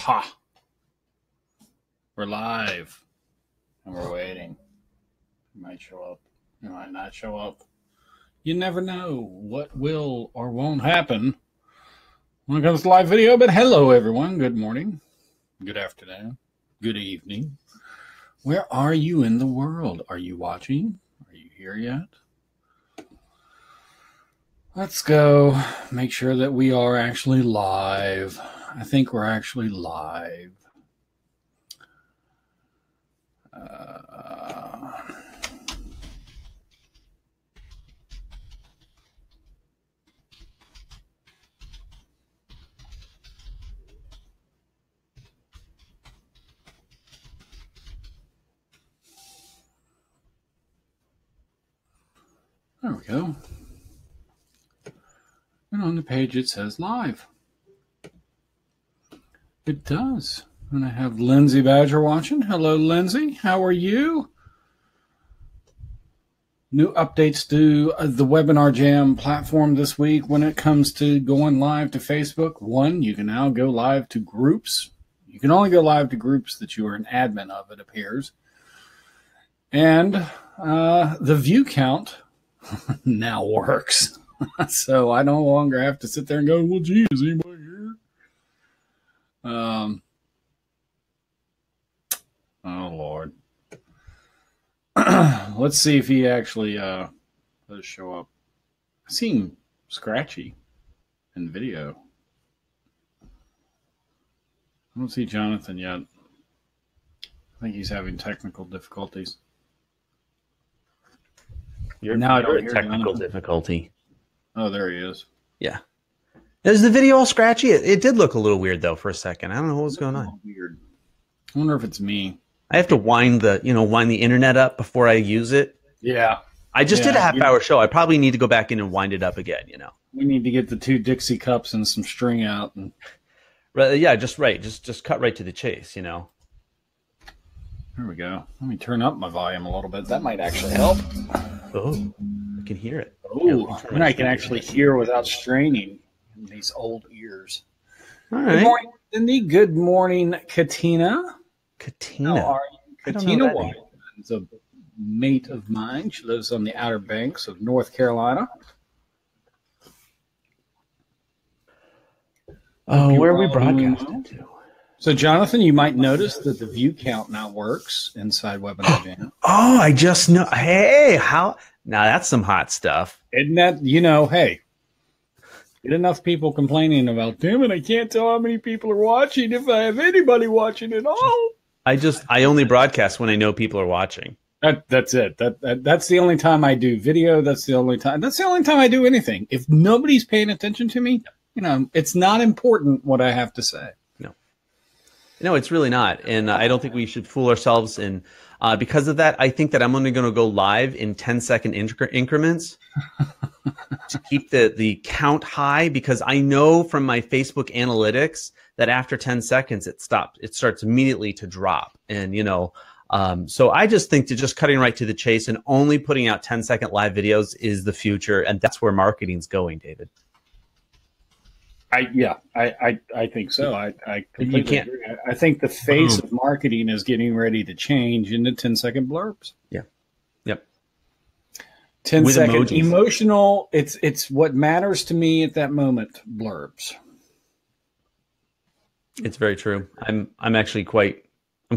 Ha! We're live. And we're waiting. It might show up. It might not show up. You never know what will or won't happen when it comes to live video. But hello, everyone. Good morning. Good afternoon. Good evening. Where are you in the world? Are you watching? Are you here yet? Let's go make sure that we are actually live. I think we're actually live. There we go. And on the page it says live. It does. And I have Lindsay Badger watching. Hello, Lindsay. How are you? New updates to the Webinar Jam platform this week when it comes to going live to Facebook. One, you can now go live to groups. You can only go live to groups that you are an admin of, it appears. And the view count now works. So I no longer have to sit there and go, well, gee, is anybody here? Oh, Lord. Let's see if he actually does show up. I see him scratchy in video. I don't see Jonathan yet. I think he's having technical difficulties. Now I don't hear technical difficulty. Oh, there he is. Yeah. Is the video all scratchy? It did look a little weird though for a second. I don't know what was going on. Weird. I wonder if it's me. I have to wind the internet up before I use it. Yeah. I just did a half-hour show. I probably need to go back in and wind it up again, We need to get the 2 Dixie cups and some string out. And... Yeah, just right. Just cut right to the chase, There we go. Let me turn up my volume a little bit. That might actually help. Oh, I can hear it. Oh, and I can actually hear without straining in these old ears. All right. Good morning, Cindy. Good morning, Katina. Katina. How are you? Katina White is a mate of mine. She lives on the Outer Banks of North Carolina. Oh, where are we broadcasting to? So, Jonathan, you might notice that the view count now works inside Webinar Jam. Oh, I just know. Hey, how? Now that's some hot stuff. Isn't that, hey, get enough people complaining about, damn it, I can't tell how many people are watching if I have anybody watching at all. I only broadcast when I know people are watching. That's it. That's the only time I do video. That's the only time I do anything. If nobody's paying attention to me, it's not important what I have to say. No, it's really not. And I don't think we should fool ourselves. And because of that, I think that I'm only going to go live in 10-second increments to keep the count high, because I know from my Facebook analytics that after 10 seconds, it stops. It starts immediately to drop. And, so I just think that just cutting right to the chase and only putting out 10-second live videos is the future. And that's where marketing's going, David. I think so. I completely agree. I think the face of marketing is getting ready to change into 10-second blurbs. Yeah. Yep. 10-second emotional. It's what matters to me at that moment. Blurbs. It's very true. I'm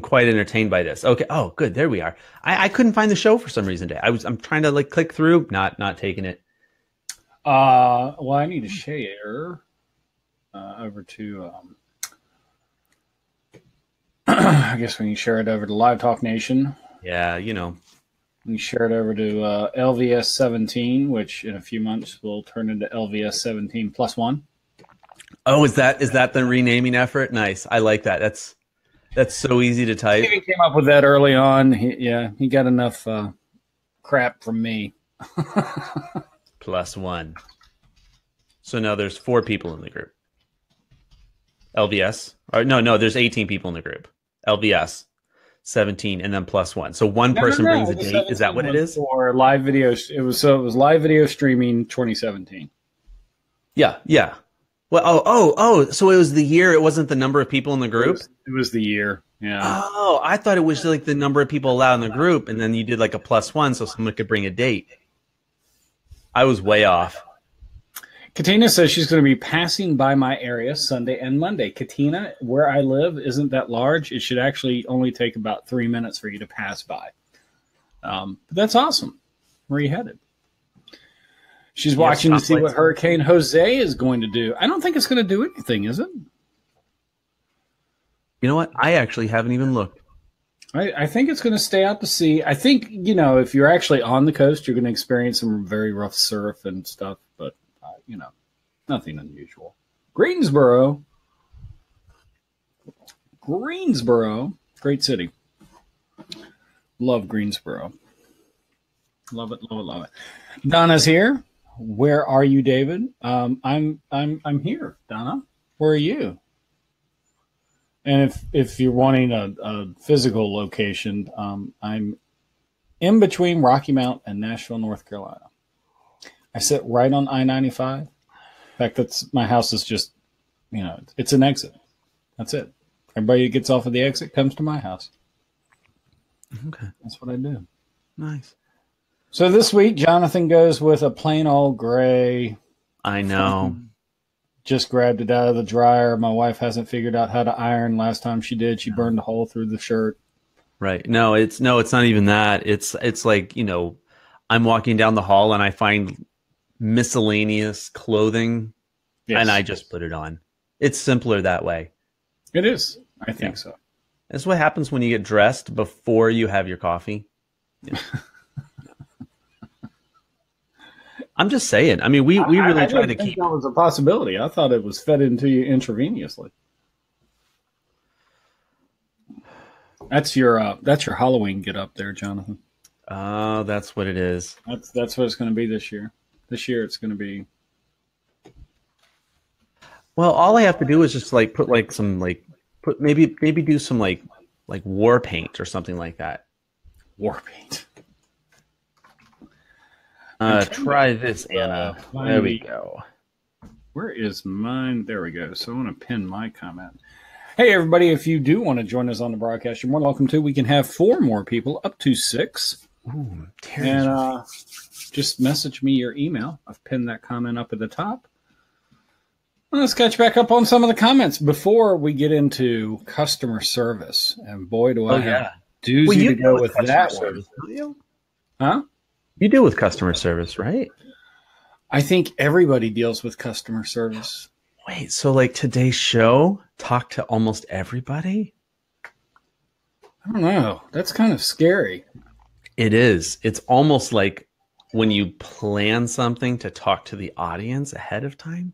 quite entertained by this. Okay. Oh, good. There we are. I couldn't find the show for some reason today. I'm trying to click through, not taking it. Well, I need to share. Over to, I guess we can share it over to Live Talk Nation. Yeah, We can share it over to LVS 17, which in a few months will turn into LVS 17 plus 1. Oh, is that the renaming effort? Nice. I like that. That's so easy to type. He came up with that early on. He got enough crap from me. Plus 1. So now there's 4 people in the group. LVS. Or no, there's 18 people in the group. LVS, 17, and then plus 1. So one person brings a date. Is that what it is? For live video, it was live video streaming 2017. Yeah. Well, oh. So it was the year. It wasn't the number of people in the group. It was the year. Yeah. Oh, I thought it was like the number of people allowed in the group, and then you did like a +1 so someone could bring a date. I was way off. Katina says she's going to be passing by my area Sunday and Monday. Katina, where I live isn't that large. It should actually only take about 3 minutes for you to pass by. But that's awesome. Where are you headed? She's watching to see what Hurricane Jose is going to do. I don't think it's going to do anything, is it? You know what? I actually haven't even looked. I think it's going to stay out to sea. I think, if you're actually on the coast, you're going to experience some very rough surf and stuff. But, nothing unusual. Greensboro. Great city. Love Greensboro. Love it, love it, love it. Donna's here. Where are you, David? I'm here, Donna. Where are you? And if you're wanting a physical location, I'm in between Rocky Mount and Nashville, North Carolina. I sit right on I-95. In fact, my house is just, it's an exit. That's it. Everybody that gets off of the exit comes to my house. Okay. That's what I do. Nice. So this week, Jonathan goes with a plain old gray. I know. Just grabbed it out of the dryer. My wife hasn't figured out how to iron. Last time she did, she burned a hole through the shirt. Right. No, it's not even that. It's like, I'm walking down the hall and I find miscellaneous clothing and I just put it on. It's simpler that way. It is. I think so. That's what happens when you get dressed before you have your coffee. Yeah. I'm just saying. I mean, we really try to keep. That was a possibility. I thought it was fed into you intravenously. That's your Halloween get up there, Jonathan. Oh, that's what it is. That's what it's going to be this year. This year it's going to be. Well, all I have to do is just put maybe do some like war paint or something like that. War paint. Try this, Anna. There we go. Where is mine? There we go. So I want to pin my comment. Hey, everybody, if you do want to join us on the broadcast, you're more than welcome to. We can have 4 more people, up to 6. Ooh, and just message me your email. I've pinned that comment up at the top. Let's catch back up on some of the comments before we get into customer service. And boy, do I have doozy to go with that one. Huh? You deal with customer service, right? I think everybody deals with customer service. Wait, so today's show, talk to almost everybody? I don't know. That's kind of scary. It is. It's almost like when you plan something to talk to the audience ahead of time.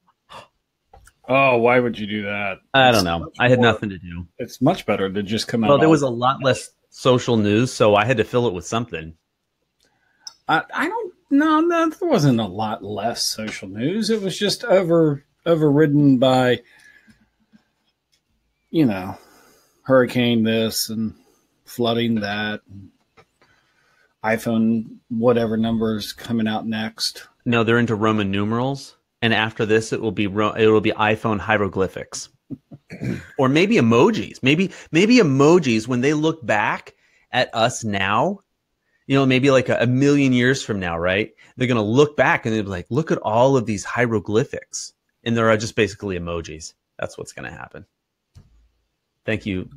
Oh, why would you do that? I don't know. I had nothing to do. It's much better to just come out. Well, there was a lot less social news, so I had to fill it with something. I don't know. No, there wasn't a lot less social news. It was just overridden by, hurricane this and flooding that, and iPhone whatever numbers coming out next. No, they're into Roman numerals, and after this, it will be iPhone hieroglyphics, or maybe emojis. Maybe emojis when they look back at us now. Maybe like a million years from now, right? They're going to look back and they'll be like, look at all of these hieroglyphics. And they're just basically emojis. That's what's going to happen. Thank you.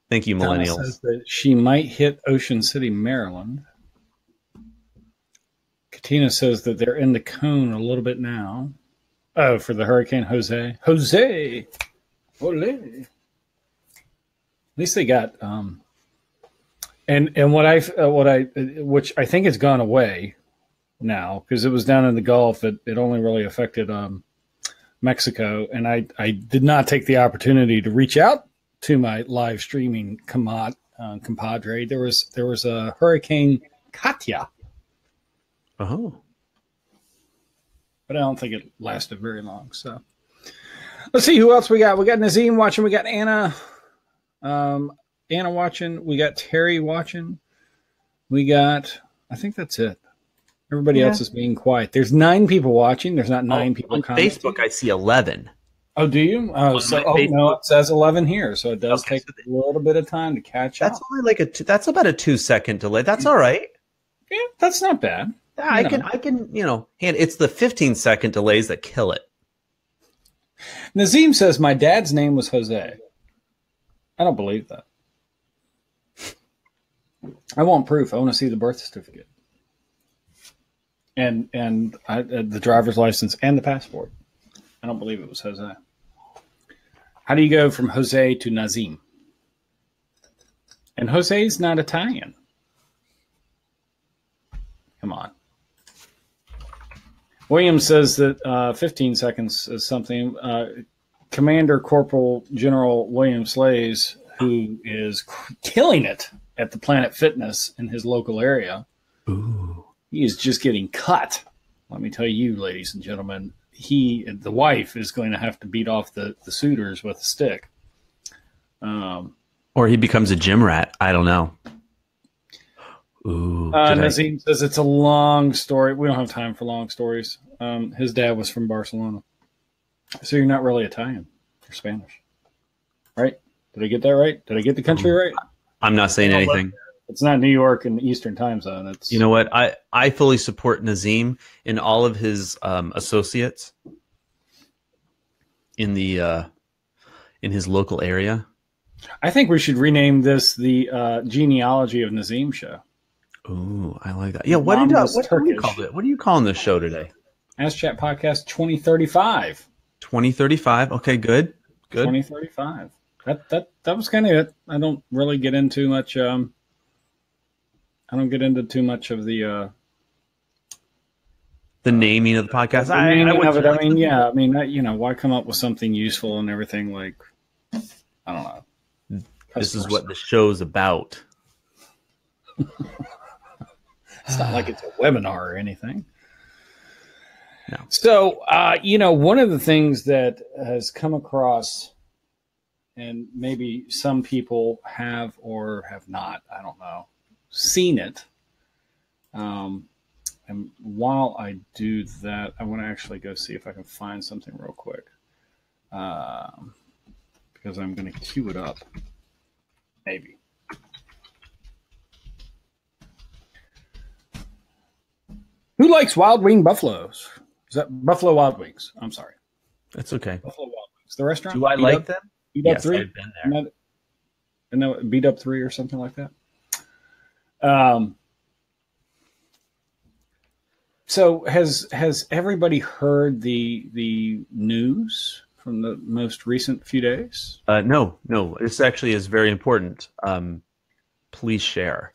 Thank you, millennials. Says that she might hit Ocean City, Maryland. Katina says that they're in the cone a little bit now. Oh, for the Hurricane Jose. Jose! Ole! At least they got... And which I think has gone away now because it was down in the Gulf. It only really affected Mexico, and I did not take the opportunity to reach out to my live streaming compadre. There was a Hurricane Katia. Oh, but I don't think it lasted very long. So let's see who else we got. We got Nazim watching. We got Anna. Anna watching. We got Terry watching. We got, I think that's it. Everybody else is being quiet. There's 9 people watching. There's not 9 people on commenting. Facebook, I see 11. Oh, do you? Oh, no, it says 11 here, so it does take a little bit of time to catch up. That's only like that's about a 2-second delay. That's all right. Yeah, that's not bad. Yeah, I can, it's the 15-second delays that kill it. Nazim says my dad's name was Jose. I don't believe that. I want proof. I want to see the birth certificate and the driver's license and the passport. I don't believe it was Jose. How do you go from Jose to Nazim? And Jose's not Italian. Come on. William says that 15 seconds is something. Commander Corporal General William Slays, who is killing it at the Planet Fitness in his local area. Ooh. He is just getting cut. Let me tell you, ladies and gentlemen, the wife is going to have to beat off the suitors with a stick. Or he becomes a gym rat. I don't know. Ooh. Nazim says it's a long story. We don't have time for long stories. His dad was from Barcelona. So you're not really Italian. You're Spanish. Right? Did I get that right? Did I get the country right? I'm not saying anything. It's not New York and Eastern time zone. It's, you know what? I fully support Nazim and all of his associates in his local area. I think we should rename this the Genealogy of Nazim show. Ooh, I like that. Yeah, what do you call it? What are you calling this show today? Ask Chat Podcast 2035. 2035. Okay, good. 2035. That was kind of it. I don't really get into much. I don't get into too much of the naming of the podcast. Why come up with something useful and everything? Like, I don't know. This is what the show's about. It's not like it's a webinar or anything. No. So, one of the things that has come across, and maybe some people have or have not, I don't know, seen it. And while I do that, I want to actually go see if I can find something real quick. Because I'm going to queue it up. Maybe. Who likes Wild Wing Buffaloes? Is that Buffalo Wild Wings? I'm sorry. That's okay. Buffalo Wild Wings. The restaurant? Do I like them? Beat Up Yes, 3? I've been there. And then Beat Up 3 or something like that. So has everybody heard the news from the most recent few days? No. This actually is very important. Please share.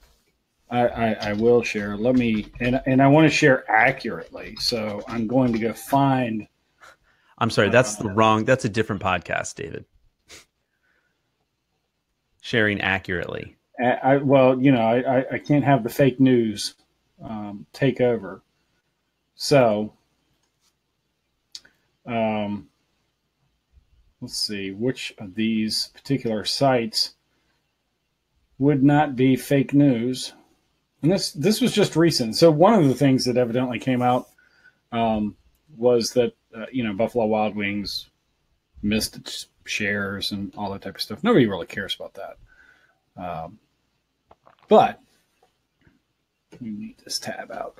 I will share. Let me, and I want to share accurately. So I'm going to go find. I'm sorry, that's a different podcast, David. Sharing accurately. I can't have the fake news take over. So, let's see, which of these particular sites would not be fake news? And this was just recent. So one of the things that evidently came out was that, Buffalo Wild Wings missed its shares and all that type of stuff. Nobody really cares about that. But let me need this tab out.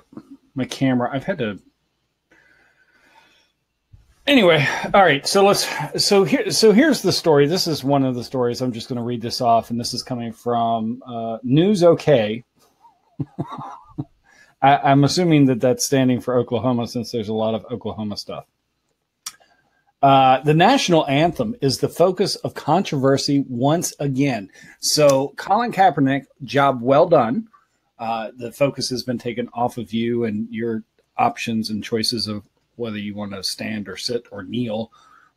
My camera, I've had to. Anyway, all right. So here's the story. This is one of the stories. I'm just going to read this off, and this is coming from News OK. I'm assuming that that's standing for Oklahoma, since there's a lot of Oklahoma stuff. The National Anthem is the focus of controversy once again. So Colin Kaepernick, job well done. The focus has been taken off of you and your options and choices of whether you want to stand or sit or kneel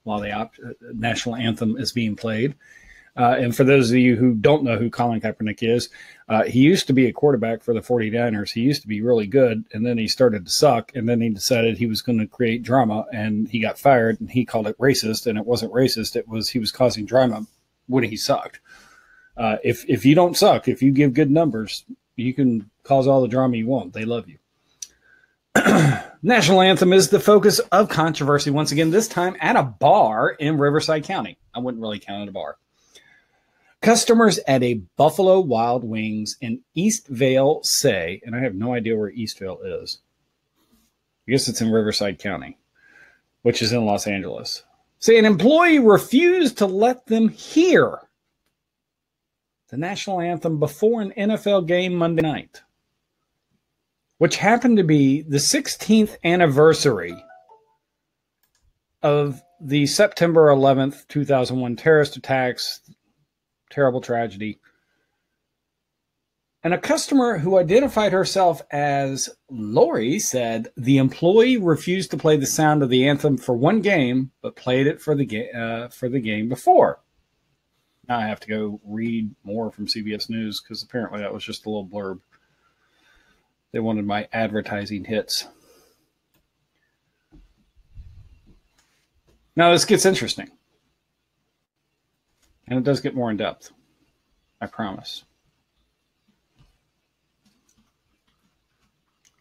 while the National Anthem is being played. And for those of you who don't know who Colin Kaepernick is, he used to be a quarterback for the 49ers. He used to be really good, and then he started to suck, and then he decided he was going to create drama, and he got fired, and he called it racist, and it wasn't racist. It was he was causing drama when he sucked. If you don't suck, if you give good numbers, you can cause all the drama you want. They love you. National Anthem is the focus of controversy once again, this time at a bar in Riverside County. I wouldn't really count it a bar. Customers at a Buffalo Wild Wings in Eastvale say, and I have no idea where Eastvale is. I guess it's in Riverside County, which is in Los Angeles. Say an employee refused to let them hear the National Anthem before an NFL game Monday night, which happened to be the 16th anniversary of the September 11th, 2001 terrorist attacks, terrible tragedy. And a customer who identified herself as Lori said the employee refused to play the sound of the anthem for one game, but played it for the game before. Now I have to go read more from CBS News because apparently that was just a little blurb. They wanted my advertising hits. Now this gets interesting. And it does get more in depth. I promise.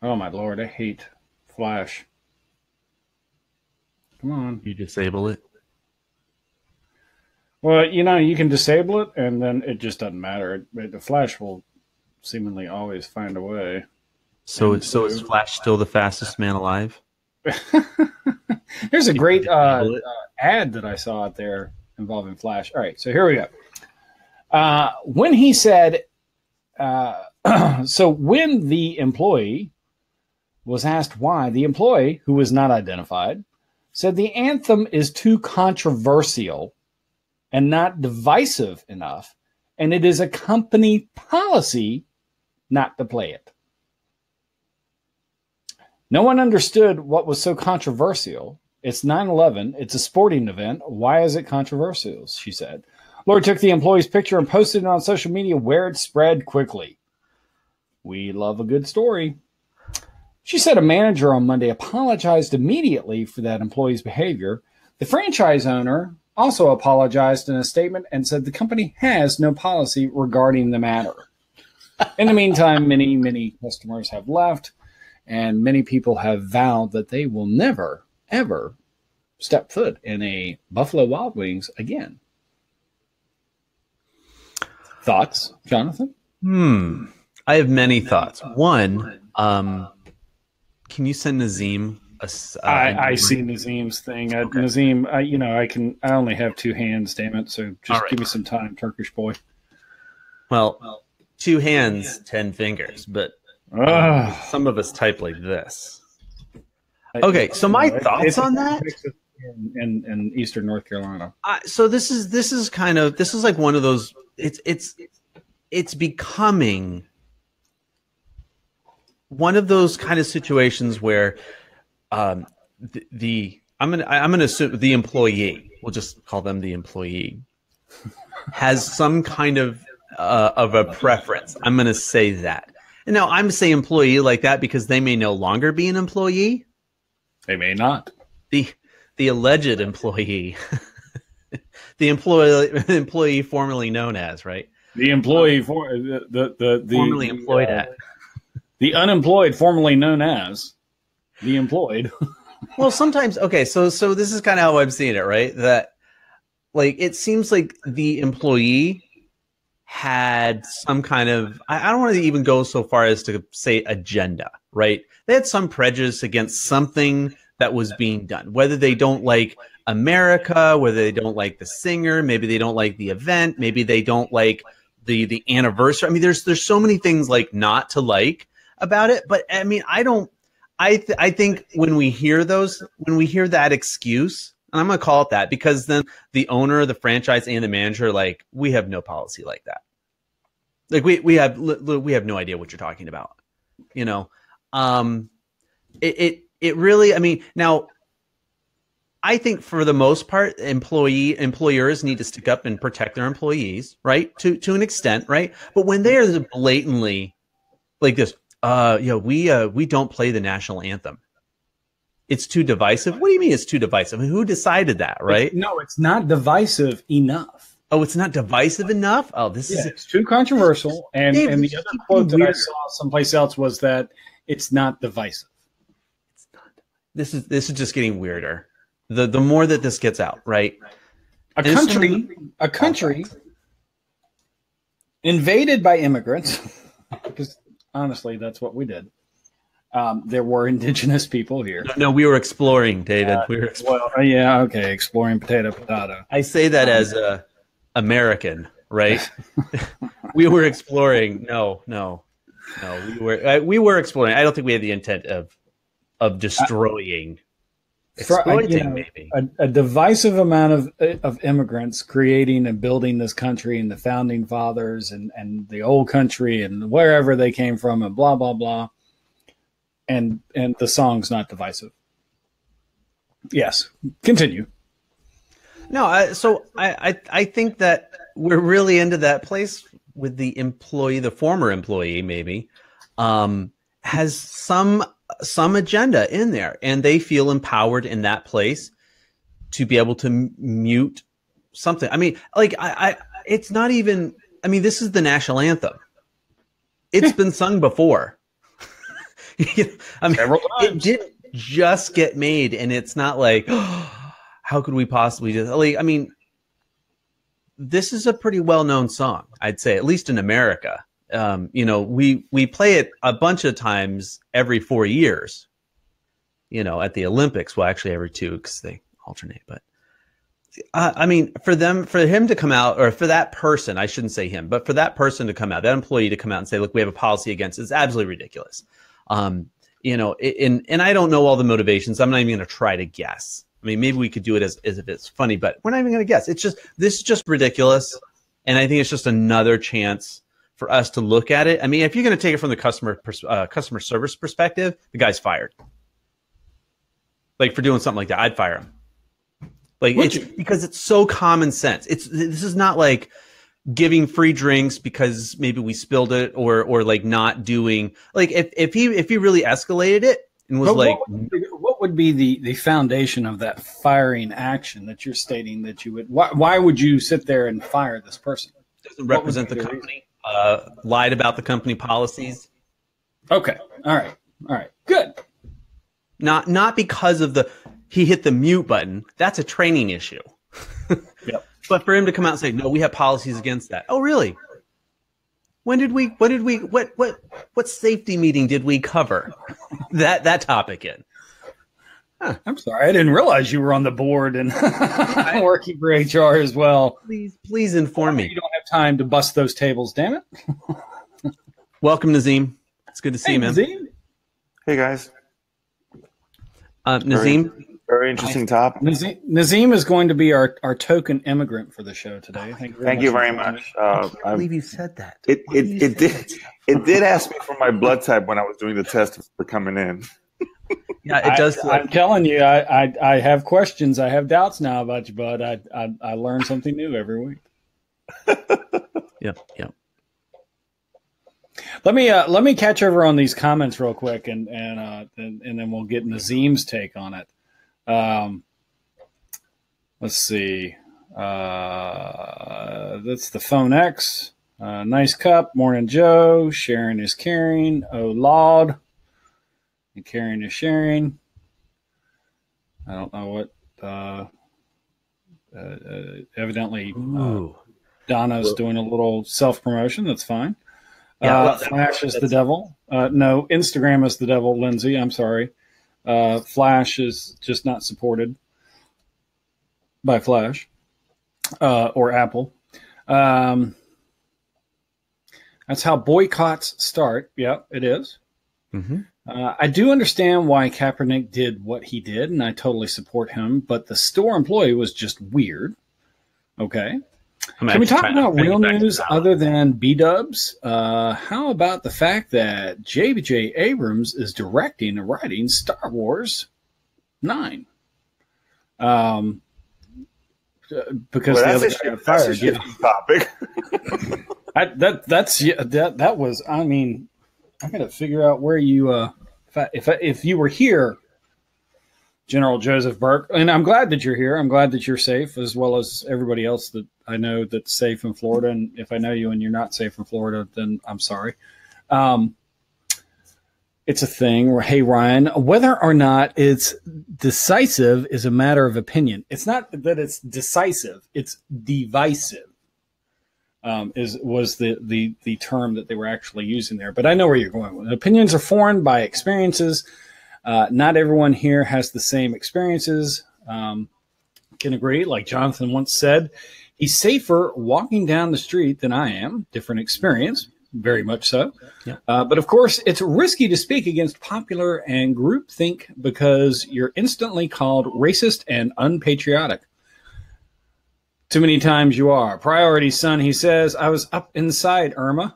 Oh my Lord, I hate Flash. Come on. You disable it? Well, you know, you can disable it and then it just doesn't matter. The Flash will seemingly always find a way. So is Flash still the fastest man alive? Here's a great ad that I saw out there involving Flash. All right, so here we go. When he said, so when the employee was asked why, the employee, who was not identified, said the anthem is too controversial and not divisive enough, and it is a company policy not to play it. No one understood what was so controversial. It's 9/11. It's a sporting event. Why is it controversial? She said. Lori took the employee's picture and posted it on social media where it spread quickly. We love a good story. She said a manager on Monday apologized immediately for that employee's behavior. The franchise owner also apologized in a statement and said the company has no policy regarding the matter. In the meantime, many customers have left, and many people have vowed that they will never, ever step foot in a Buffalo Wild Wings again. Thoughts, Jonathan? I have many thoughts. One, can you send Nazim I see Nazim's thing. Okay. Nazim, I only have two hands, damn it. So just give me some time, Turkish boy. Well, two hands, 10 fingers, but some of us type like this. Okay, so my thoughts on that in Eastern North Carolina. So this is like one of those. It's becoming one of those kind of situations where I'm gonna assume the employee, we'll just call them the employee, has some kind of a preference. I'm gonna say that. And now I'm saying employee like that because they may no longer be an employee. They may not. The alleged employee, the employee formerly known as, right? The employee the formerly employed at. The unemployed formerly known as the employed. Well, sometimes, okay, so this is kind of how I'm seeing it, right? That, like, it seems like the employee had some kind of, I don't want to even go so far as to say agenda, right? They had some prejudice against something that was being done, whether they don't like America, whether they don't like the singer, maybe they don't like the event, maybe they don't like the anniversary. I mean, there's so many things like not to like about it, but I mean, I think when we hear that excuse, and I'm going to call it that because then the owner, the franchise, and the manager, like, we have no policy like that. Like we have no idea what you're talking about, you know. It really, I mean, now I think for the most part, employers need to stick up and protect their employees, right? To an extent, right? But when they are blatantly like this, we don't play the national anthem. It's too divisive. What do you mean it's too divisive? I mean, who decided that, right? No, it's not divisive enough. Oh, it's not divisive enough? Oh, it's too controversial. And the other quote that I saw someplace else was that it's not divisive. It's not divisive. this is just getting weirder. The more that this gets out, right? A country invaded by immigrants, because honestly, that's what we did. There were indigenous people here. No, we were exploring, David. We were yeah, okay, exploring potato. I say that as a American, right? We were exploring. No, we were exploring. I don't think we had the intent of destroying. Exploiting, maybe a divisive amount of immigrants creating and building this country, and the founding fathers and the old country and wherever they came from, and blah blah blah. And the song's not divisive. Yes, continue. No, I think that we're really into that place with the employee, the former employee, maybe, has some agenda in there, and they feel empowered in that place to be able to mute something. I mean, like it's not even. I mean, this is the national anthem. It's been sung before. I mean, it didn't just get made, and it's not like, oh, how could we possibly do that? Like, I mean, this is a pretty well-known song, I'd say, at least in America. We play it a bunch of times every 4 years, at the Olympics. Well, actually every 2 because they alternate. But I mean, for him to come out, or for that person, I shouldn't say him, but for that person to come out, that employee to come out and say, look, we have a policy against it, is absolutely ridiculous. And I don't know all the motivations. I'm not even going to try to guess. I mean, maybe we could do it as if it's funny, but we're not even going to guess. This is just ridiculous. And I think it's just another chance for us to look at it. I mean, if you're going to take it from the customer service perspective, the guy's fired. Like, for doing something like that, I'd fire him. Like, because it's so common sense. This is not like giving free drinks because maybe we spilled it, or like not doing, like, if he really escalated it and was what would be the foundation of that firing action that you're stating that you would? Why would you sit there and fire this person? Doesn't represent the company. Lied about the company policies. Okay. All right. Good. Not because of he hit the mute button. That's a training issue. Yep. But for him to come out and say, no, we have policies against that. Oh, really? What safety meeting did we cover that topic in? Huh. I'm sorry, I didn't realize you were on the board and working for HR as well. Please inform me. You don't have time to bust those tables, damn it. Welcome, Nazim. It's good to see you, man. Nazim. Hey, guys. Nazim. Very interesting topic. Nazim is going to be our token immigrant for the show today. Thank you very much. I can't believe you said that. It did ask me for my blood type when I was doing the test for coming in. Yeah, it does. I'm telling you, I have questions. I have doubts now about you, bud. I learn something new every week. Yep. Let me catch over on these comments real quick, and then we'll get Nazim's take on it. Let's see. That's the Phone X. Nice cup. Morning, Joe. Sharing is caring. Oh, Lord. And caring is sharing. I don't know what. Evidently, Donna's doing a little self-promotion. That's fine. Flash is the devil. No, Instagram is the devil, Lindsay. I'm sorry. Flash is just not supported by Flash or Apple. That's how boycotts start. Yeah, it is. Mm-hmm. I do understand why Kaepernick did what he did, and I totally support him, but the store employee was just weird. Okay. Can we talk about real news other than B-dubs? How about the fact that J.J. Abrams is directing and writing Star Wars 9? Because the other guy got fired. Topic. That was. I mean, I got to figure out where you. If you were here, General Joseph Burke, and I'm glad that you're here. I'm glad that you're safe, as well as everybody else that I know that's safe in Florida. And if I know you and you're not safe in Florida, then I'm sorry. It's a thing where, hey, Ryan, whether or not it's decisive is a matter of opinion. It's not that it's decisive, it's divisive. Was the term that they were actually using there. But I know where you're going with it. Opinions are formed by experiences. Not everyone here has the same experiences. Can agree. Like Jonathan once said, he's safer walking down the street than I am. Different experience. Very much so. Yeah. But of course, it's risky to speak against popular and groupthink because you're instantly called racist and unpatriotic. Too many times you are. Priority, son, he says. I was up inside, Irma.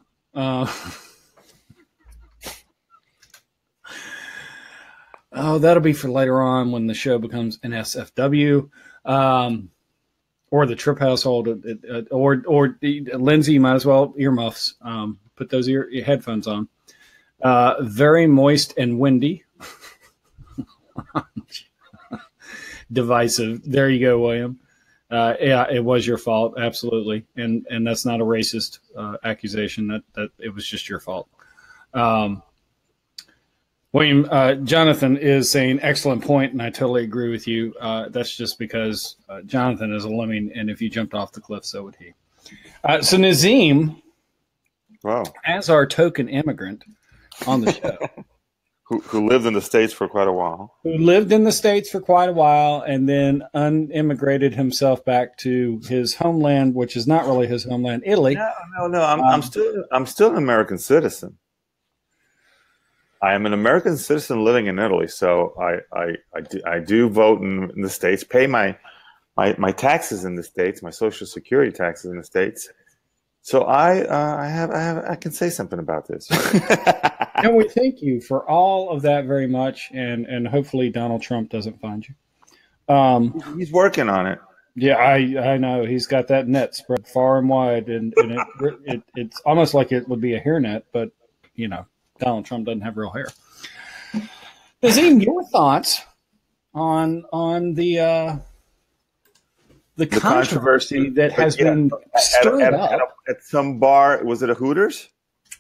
That'll be for later on when the show becomes an SFW. Or the Trip household, or Lindsay, you might as well earmuffs. Put those your headphones on. Very moist and windy. Divisive. There you go, William. Yeah, it was your fault, absolutely, and that's not a racist accusation. That it was just your fault. William, Jonathan is saying excellent point, and I totally agree with you. That's just because Jonathan is a lemming, and if you jumped off the cliff, so would he. So Nazim, wow, as our token immigrant on the show, who lived in the States for quite a while, and then unimmigrated himself back to his homeland, which is not really his homeland, Italy. No. I'm still an American citizen. I am an American citizen living in Italy, so I do vote in the States, pay my taxes in the States, my Social Security taxes in the States. So I can say something about this. And we thank you for all of that very much, and hopefully Donald Trump doesn't find you. He's working on it. Yeah, I know. He's got that net spread far and wide, and it's almost like it would be a hairnet, but you know, Donald Trump doesn't have real hair. Nazim, your thoughts on the controversy that has been stirred up at some bar? Was it a Hooters?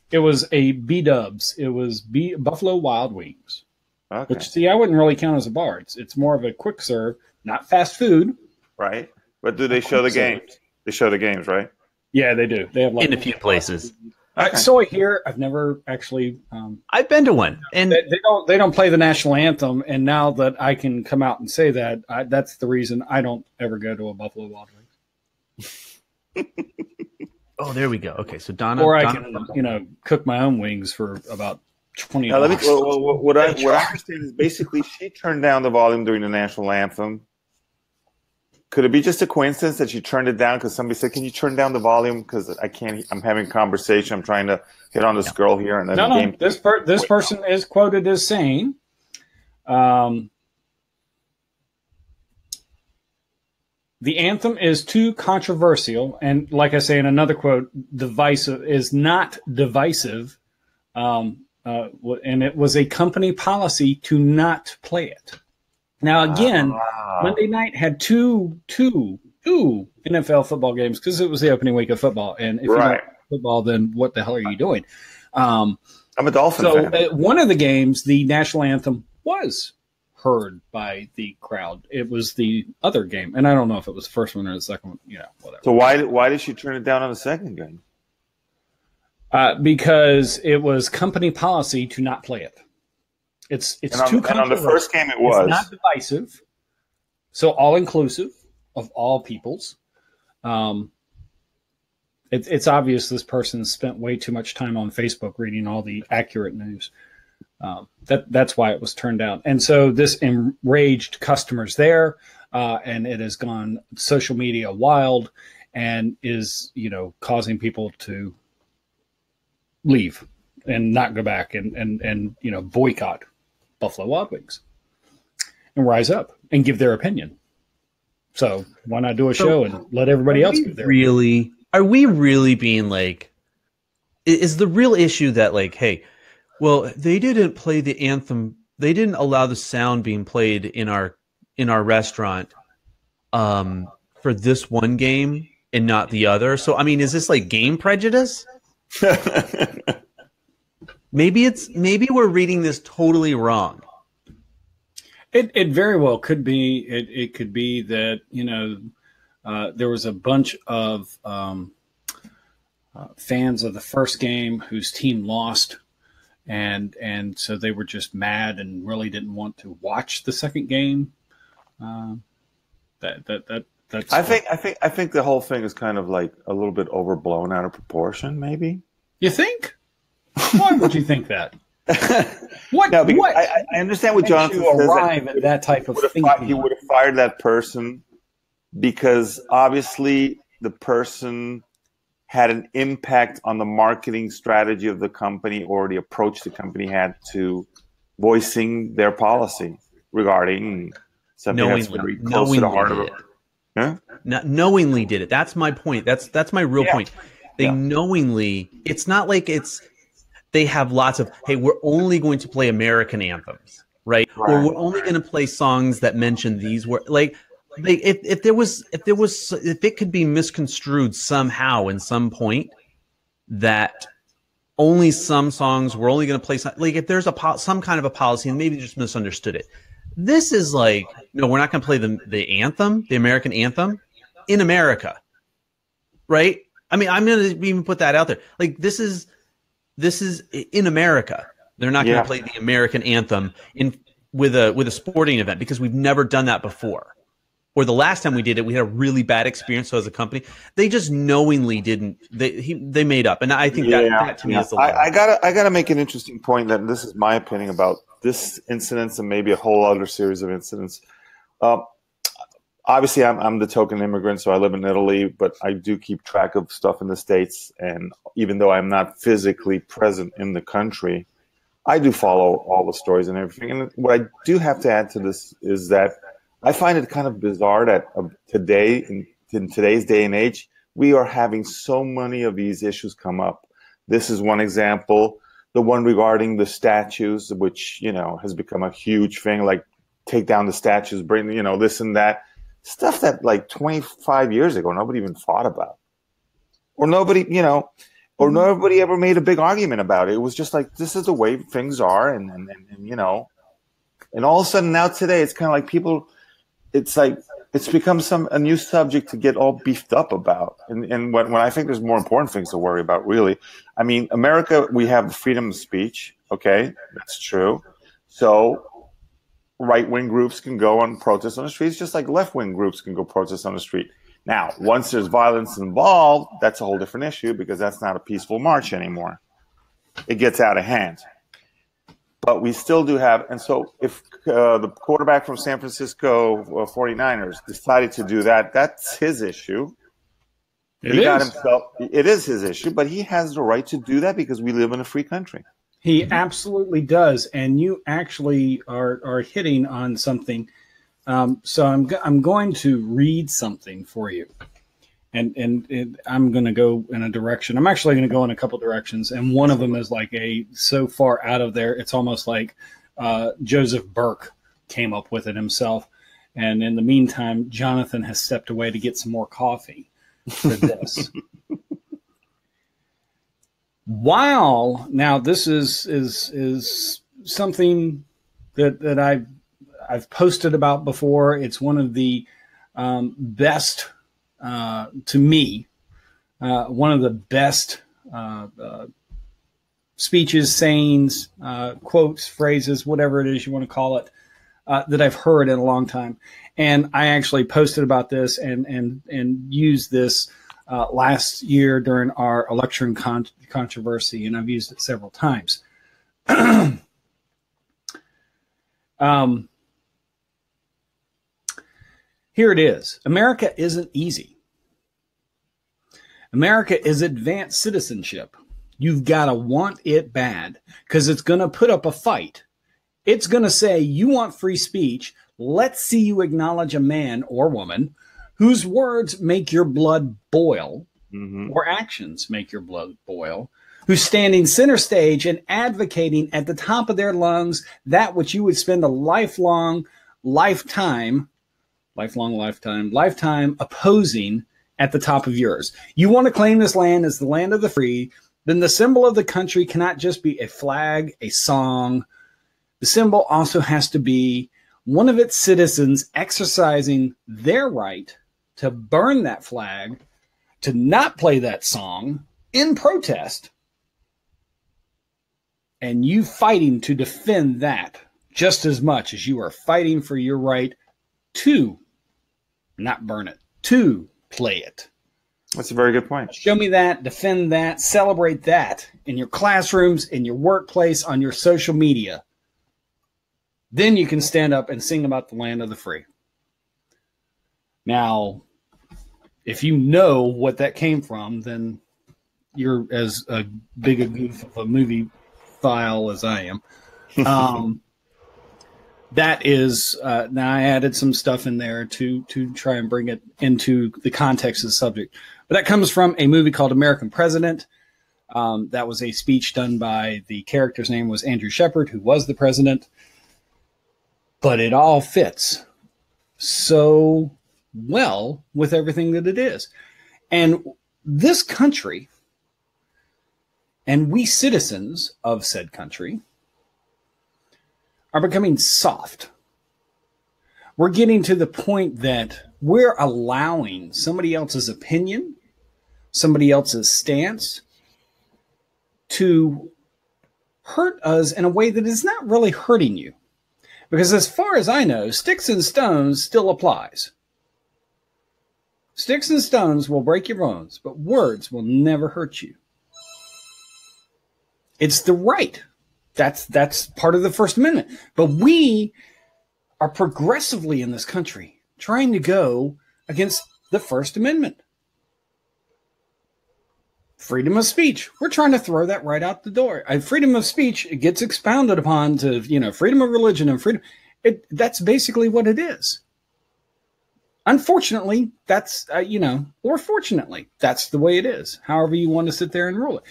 It was a B-Dubs. It was Buffalo Wild Wings. Okay. Which, see, I wouldn't really count as a bar. It's more of a quick serve, not fast food. Right. But do they show the games? They show the games, right? Yeah, they do. They have in a few places. So I hear. I've never actually. I've been to one, and they don't play the national anthem. And now that I can come out and say that, that's the reason I don't ever go to a Buffalo Wild Wings. Oh, there we go. Okay, so Donna, or I can cook my own wings for about $20. What I understand is basically she turned down the volume during the national anthem. Could it be just a coincidence that she turned it down because somebody said, "Can you turn down the volume? Because I can't. I'm having a conversation. I'm trying to hit on this girl here." And then no. This person is quoted as saying, "The anthem is too controversial, and like I say in another quote, divisive is not divisive, and it was a company policy to not play it." Now, again, Monday night had two NFL football games because it was the opening week of football. And if you don't like football, then what the hell are you doing? I'm a Dolphin fan. One of the games, the national anthem was heard by the crowd. It was the other game. And I don't know if it was the first one or the second one, whatever. So why did she turn it down on the second game? Because it was company policy to not play it. It's too controversial. And on the first game, it was. It's not divisive. So all-inclusive of all peoples. It's obvious this person spent way too much time on Facebook reading all the accurate news. That's why it was turned down. And so this enraged customers there, and it has gone social media wild and is, causing people to leave and not go back and boycott Buffalo Wild Wings and rise up and give their opinion. So why not do a show and let everybody else give their opinion? Are we really being like, is the real issue that like, hey, well, they didn't play the anthem. They didn't allow the sound being played in our restaurant for this one game and not the other. So, I mean, is this like game prejudice? Maybe we're reading this totally wrong. It very well could be. It could be that, there was a bunch of fans of the first game whose team lost, and so they were just mad and really didn't want to watch the second game. That's. I think the whole thing is kind of like a little bit overblown, out of proportion. Maybe. You think? Why would you think that? What? No, what I understand what Jonathan says. Arrive at that type of thinking. He would have fired that person because obviously the person had an impact on the marketing strategy of the company or the approach the company had to voicing their policy regarding something that's very close to the heart of it. Huh? Knowingly did it. That's my point. That's my real point. They knowingly. It's not like they have lots of, hey, we're only going to play American anthems, right? Or we're only going to play songs that mention these words. Like, if it could be misconstrued somehow in some point that only some songs we're only going to play, like if there's some kind of a policy and maybe they just misunderstood it. This is like, no, we're not going to play the anthem, the American anthem in America, right? I mean, I'm going to even put that out there. Like, this is in America. They're not going to play the American anthem with a sporting event because we've never done that before. Or the last time we did it, we had a really bad experience. So as a company, they just knowingly didn't. They made up, and I think that to me is the law. I gotta make an interesting point that this is my opinion about this incident and maybe a whole other series of incidents. Obviously, I'm the token immigrant, so I live in Italy, but I do keep track of stuff in the States. And even though I'm not physically present in the country, I do follow all the stories and everything. And what I do have to add to this is that I find it kind of bizarre that today, in today's day and age, we are having so many of these issues come up. This is one example. The one regarding the statues, which, has become a huge thing, like take down the statues, bring, this and that. Stuff that like 25 years ago, nobody even thought about. Or nobody, nobody ever made a big argument about it. It was just like, this is the way things are. And all of a sudden now today, it's kind of like people, it's like, it's become a new subject to get all beefed up about. And when I think there's more important things to worry about, really. I mean, America, we have freedom of speech. Okay, that's true. So right-wing groups can go and protest on the streets, just like left-wing groups can go protest on the street. Now, once there's violence involved, that's a whole different issue because that's not a peaceful march anymore. It gets out of hand. But we still do have, and so if the quarterback from San Francisco 49ers decided to do that, that's his issue. It is his issue, but he has the right to do that because we live in a free country. He absolutely does, and you actually are hitting on something. So I'm going to read something for you, and I'm going to go in a direction. I'm actually going to go in a couple directions, and one of them is like so far out of there, it's almost like Joseph Burke came up with it himself. And in the meantime, Jonathan has stepped away to get some more coffee for this. Now this is something that I've posted about before. It's one of the best, to me, one of the best speeches, sayings, quotes, phrases, whatever it is you want to call it, that I've heard in a long time. And I actually posted about this and used this last year during our election controversy, and I've used it several times. Here it is. America isn't easy. America is advanced citizenship. You've got to want it bad because it's going to put up a fight. It's going to say, you want free speech. Let's see you acknowledge a man or woman whose words make your blood boil, or actions make your blood boil, who's standing center stage and advocating at the top of their lungs that which you would spend a lifetime opposing at the top of yours. You want to claim this land as the land of the free. then the symbol of the country cannot just be a flag, a song. The symbol also has to be one of its citizens exercising their right to burn that flag, to not play that song in protest, and you fighting to defend that just as much as you are fighting for your right to not burn it, to play it. That's a very good point. Show me that, defend that, celebrate that in your classrooms, in your workplace, on your social media. Then you can stand up and sing about the land of the free. Now, if you know what that came from, then you're as a big a goof of a movie file as I am. That is, now I added some stuff in there to try and bring it into the context of the subject. But that comes from a movie called American President. That was a speech done by, the character's name was Andrew Shepard, who was the president. But it all fits so well with everything that it is. And this country, and we citizens of said country, are becoming soft. We're getting to the point that we're allowing somebody else's opinion, somebody else's stance to hurt us in a way that is not really hurting you. Because as far as I know, sticks and stones still applies. Sticks and stones will break your bones, but words will never hurt you. It's the right. That's part of the First Amendment. But we are progressively in this country trying to go against the First Amendment. Freedom of speech. We're trying to throw that right out the door. Freedom of speech, it gets expounded upon to, freedom of religion and freedom. That's basically what it is. Unfortunately, that's, or fortunately, that's the way it is. However you want to sit there and rule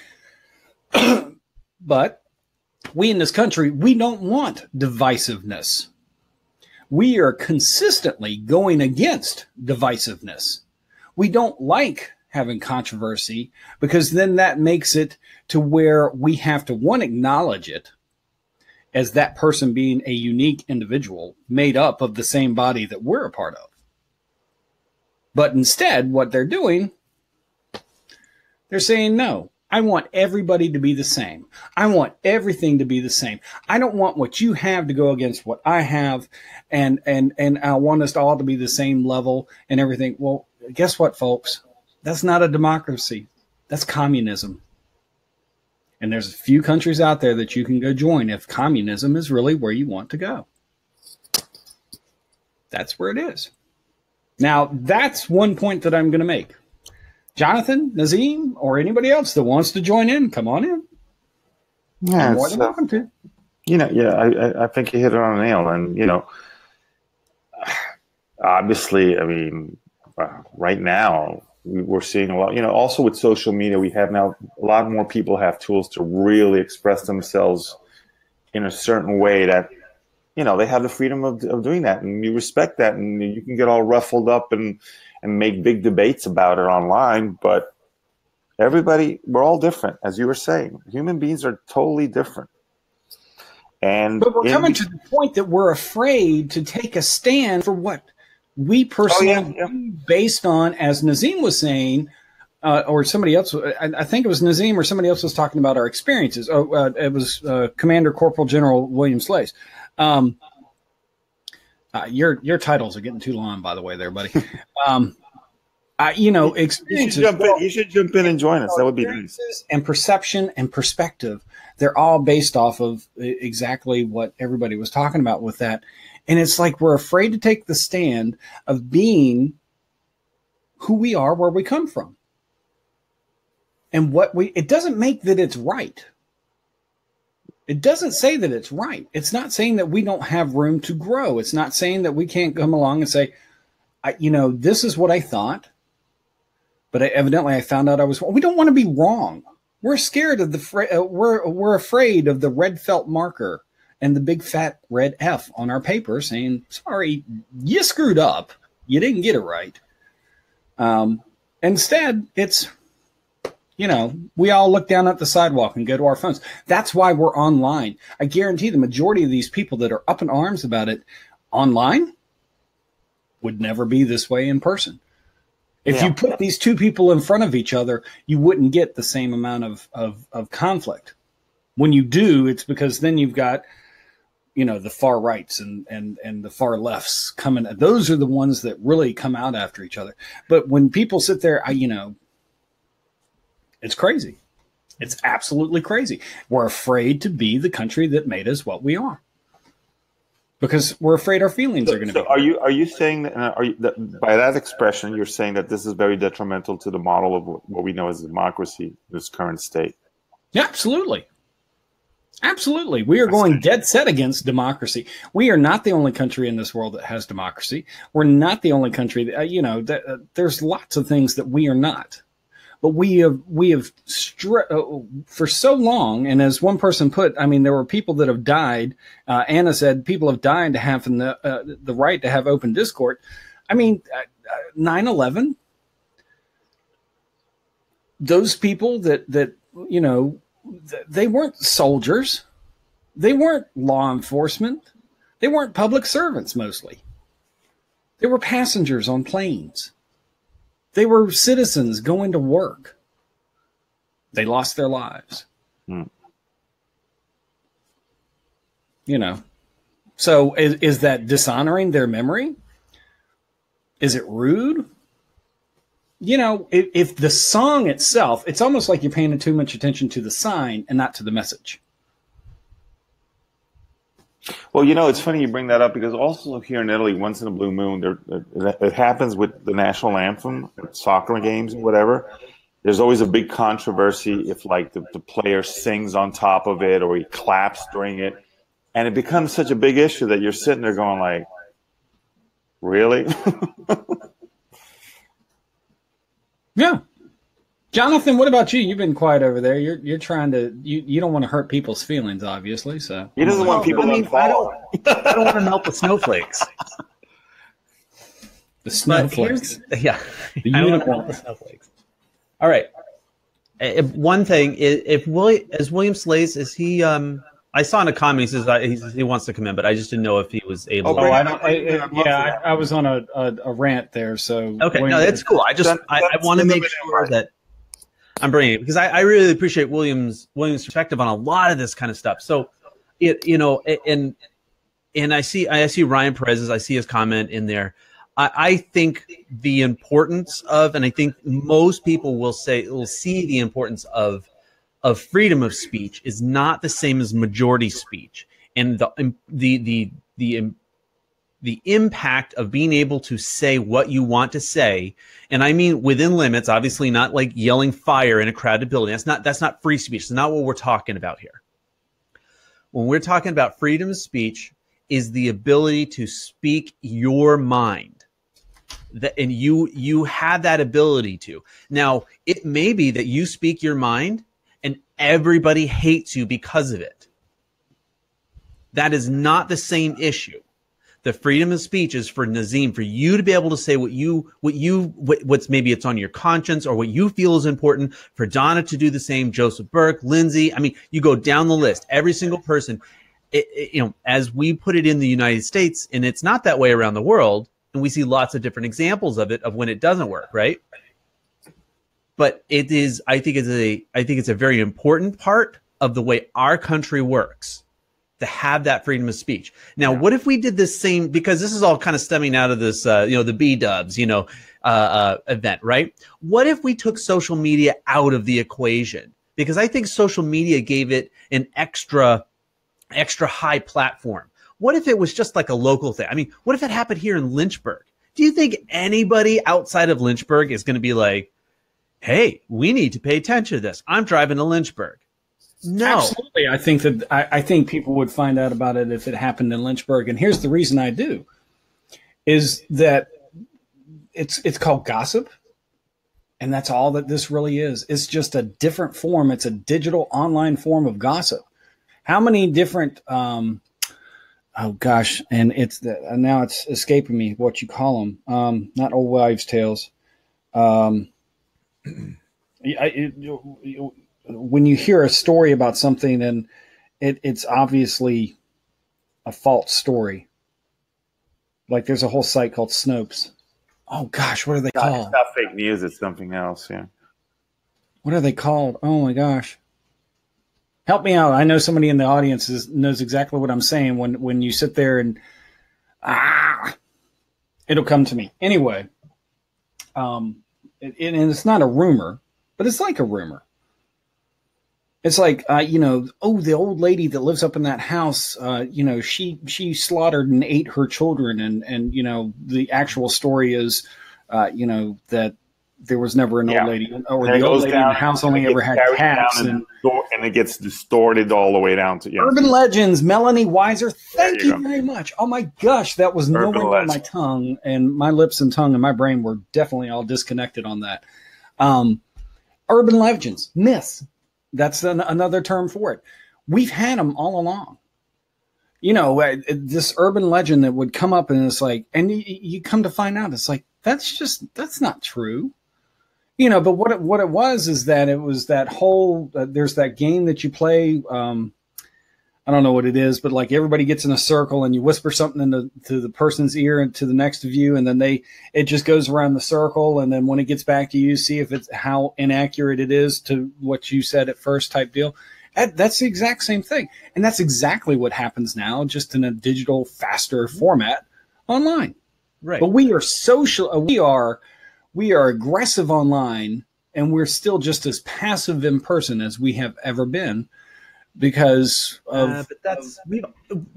it. But we in this country, we don't want divisiveness. We are consistently going against divisiveness. We don't like having controversy, because then that makes it to where we have to, one, acknowledge it as that person being a unique individual made up of the same body that we're a part of. But instead, what they're doing, they're saying, no, I want everybody to be the same. I want everything to be the same. I don't want what you have to go against what I have, and I want us all to be the same level and everything. Well, guess what, folks? That's not a democracy. That's communism. And there's a few countries out there that you can go join if communism is really where you want to go. That's where it is. Now, that's one point that I'm going to make. Jonathan, Nazim, or anybody else that wants to join in, come on in. Yeah, more than welcome to. I think you hit it on the nail. And, obviously, right now, we're seeing a lot, also with social media, we have now a lot more people have tools to really express themselves in a certain way that, they have the freedom of doing that, and you respect that, and you can get all ruffled up and make big debates about it online. But we're all different, as you were saying. Human beings are totally different. But we're coming to the point that we're afraid to take a stand for what we personally based on, as Nazim was saying, or somebody else, I think it was Nazim or somebody else was talking about our experiences. It was Commander Corporal General William Slays. Your titles are getting too long, by the way, there, buddy. Experiences. You should jump in and join us. That would be nice. And perception and perspective, they're all based off of exactly what everybody was talking about with that. And it's like we're afraid to take the stand of being who we are, where we come from. And it doesn't make that it's right. It doesn't say that it's right. It's not saying that we don't have room to grow. It's not saying that we can't come along and say, this is what I thought, but evidently I found out I was wrong. We don't want to be wrong. We're scared of we're afraid of the red felt marker and the big fat red F on our paper saying, sorry, you screwed up. You didn't get it right. Instead, it's You know, we all look down at the sidewalk and go to our phones. That's why we're online. I guarantee the majority of these people that are up in arms about it online would never be this way in person. If you put these two people in front of each other, you wouldn't get the same amount of conflict. When you do, it's because then you've got, you know, the far rights and the far lefts coming. Those are the ones that really come out after each other. But when people sit there, you know, it's crazy. It's absolutely crazy. We're afraid to be the country that made us what we are, because we're afraid our feelings are going to be. Are you saying that by that expression, you're saying that this is very detrimental to the model of what we know as democracy, this current state? Yeah, absolutely. Absolutely. We are going dead set against democracy. We are not the only country in this world that has democracy. We're not the only country that, you know, there's lots of things that we are not. But we have for so long, and as one person put, I mean, there were people that have died. Anna said people have died to have the right to have open discord. I mean, 9/11. Those people that you know, they weren't soldiers, they weren't law enforcement, they weren't public servants mostly. They were passengers on planes. They were citizens going to work. They lost their lives. You know, so is that dishonoring their memory? Is it rude? You know, if the song itself, it's almost like you're paying too much attention to the sign and not to the message. Well, you know, it's funny you bring that up, because also here in Italy, once in a blue moon, it happens with the national anthem, soccer games and whatever. There's always a big controversy if, like, the player sings on top of it or he claps during it. And it becomes such a big issue that you're sitting there going like, really? Yeah. Jonathan, what about you? You've been quiet over there. You're trying to you don't want to hurt people's feelings, obviously. So he doesn't want people to fall. I don't want to melt the snowflakes. The snowflakes. Yeah. The I don't want to unicorn. melt the snowflakes. All right. One thing, if William Slays, is he? I saw in a comment he says he wants to come in, but I just didn't know if he was able. Oh, I don't. I was on a rant there. So okay, no, that's cool. I want to make sure that I'm bringing it, because I really appreciate William's perspective on a lot of this kind of stuff. So, and I see Ryan Perez's, I see his comment in there. I think the importance of, and I think most people will see the importance of freedom of speech is not the same as majority speech, and the impact of being able to say what you want to say, and I mean within limits, obviously not like yelling fire in a crowded building. That's not free speech. It's not what we're talking about here. When we're talking about freedom of speech, is the ability to speak your mind. And you have that ability to. Now, it may be that you speak your mind and everybody hates you because of it. That is not the same issue. The freedom of speech is for Nazim, for you to be able to say what's maybe it's on your conscience or what you feel is important. For Donna to do the same, Joseph Burke, Lindsay. I mean, you go down the list. Every single person, as we put it in the United States, and it's not that way around the world. And we see lots of different examples of it, of when it doesn't work, right? But it is, I think it's a very important part of the way our country works to have that freedom of speech. Now, what if we did this same, because this is all kind of stemming out of this, the B-dubs, event, right? What if we took social media out of the equation? Because I think social media gave it an extra high platform. What if it was just like a local thing? I mean, what if it happened here in Lynchburg? Do you think anybody outside of Lynchburg is going to be like, hey, we need to pay attention to this? I'm driving to Lynchburg. No. Absolutely. I think people would find out about it if it happened in Lynchburg. And here's the reason I do, is that it's called gossip. And that's all that this really is. It's just a different form. It's a digital online form of gossip. How many different, oh gosh, and now it's escaping me what you call them. Not old wives' tales. when you hear a story about something and it's obviously a false story, like there's a whole site called Snopes. Oh gosh, what are they called? It's not fake news. It's something else. Yeah. What are they called? Oh my gosh. Help me out. I know somebody in the audience knows exactly what I'm saying when you sit there and it'll come to me. Anyway, and it's not a rumor, but it's like a rumor. It's like, the old lady that lives up in that house, she slaughtered and ate her children. And the actual story is, that there was never an old lady, or the old lady in the house only ever had cats. And it gets distorted all the way down to urban legends. Melanie Weiser, thank you very much. Oh my gosh, that was nowhere on my tongue, and my lips and tongue and my brain were definitely all disconnected on that. Urban legends, myths. That's another term for it. We've had them all along. This urban legend that would come up and it's like, and you come to find out, it's like, that's not true. But what it was is that it was that whole, there's that game that you play. I don't know what it is, but like everybody gets in a circle and you whisper something to the person's ear and to the next of you. And then it just goes around the circle. And then when it gets back to you, see if it's how inaccurate it is to what you said at first type deal. That's the exact same thing. And that's exactly what happens now, just in a digital, faster format online. Right. But we are social. We are aggressive online, and we're still just as passive in person as we have ever been. Because of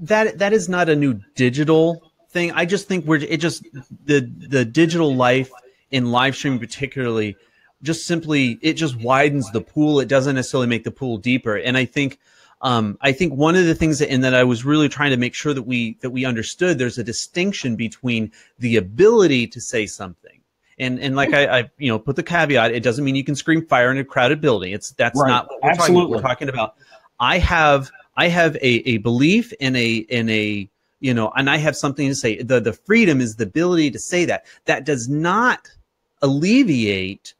that is not a new digital thing. I just think the digital life in live streaming particularly it just widens the pool. It doesn't necessarily make the pool deeper. And I think one of the things that I was really trying to make sure that we understood, there's a distinction between the ability to say something. And like I put the caveat, it doesn't mean you can scream fire in a crowded building. That's right. Not what we're talking about. We're talking about I have a belief in a and I have something to say. The freedom is the ability to say that. That does not alleviate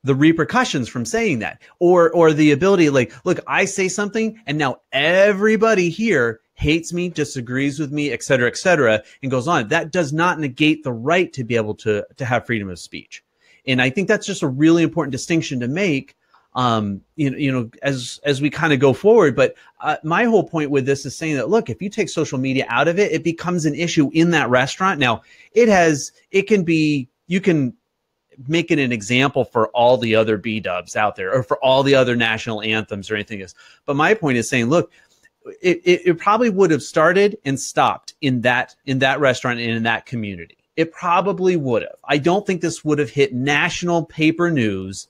the repercussions from saying that, or the ability, like, look, I say something and now everybody here hates me, disagrees with me, et cetera, and goes on. That does not negate the right to be able to have freedom of speech. And I think that's just a really important distinction to make. As we kind of go forward. But my whole point with this is saying that, look, if you take social media out of it, it becomes an issue in that restaurant. Now, you can make it an example for all the other B-dubs out there, or for all the other national anthems or anything else. But my point is saying, look, it probably would have started and stopped in that restaurant and in that community. It probably would have. I don't think this would have hit national paper news,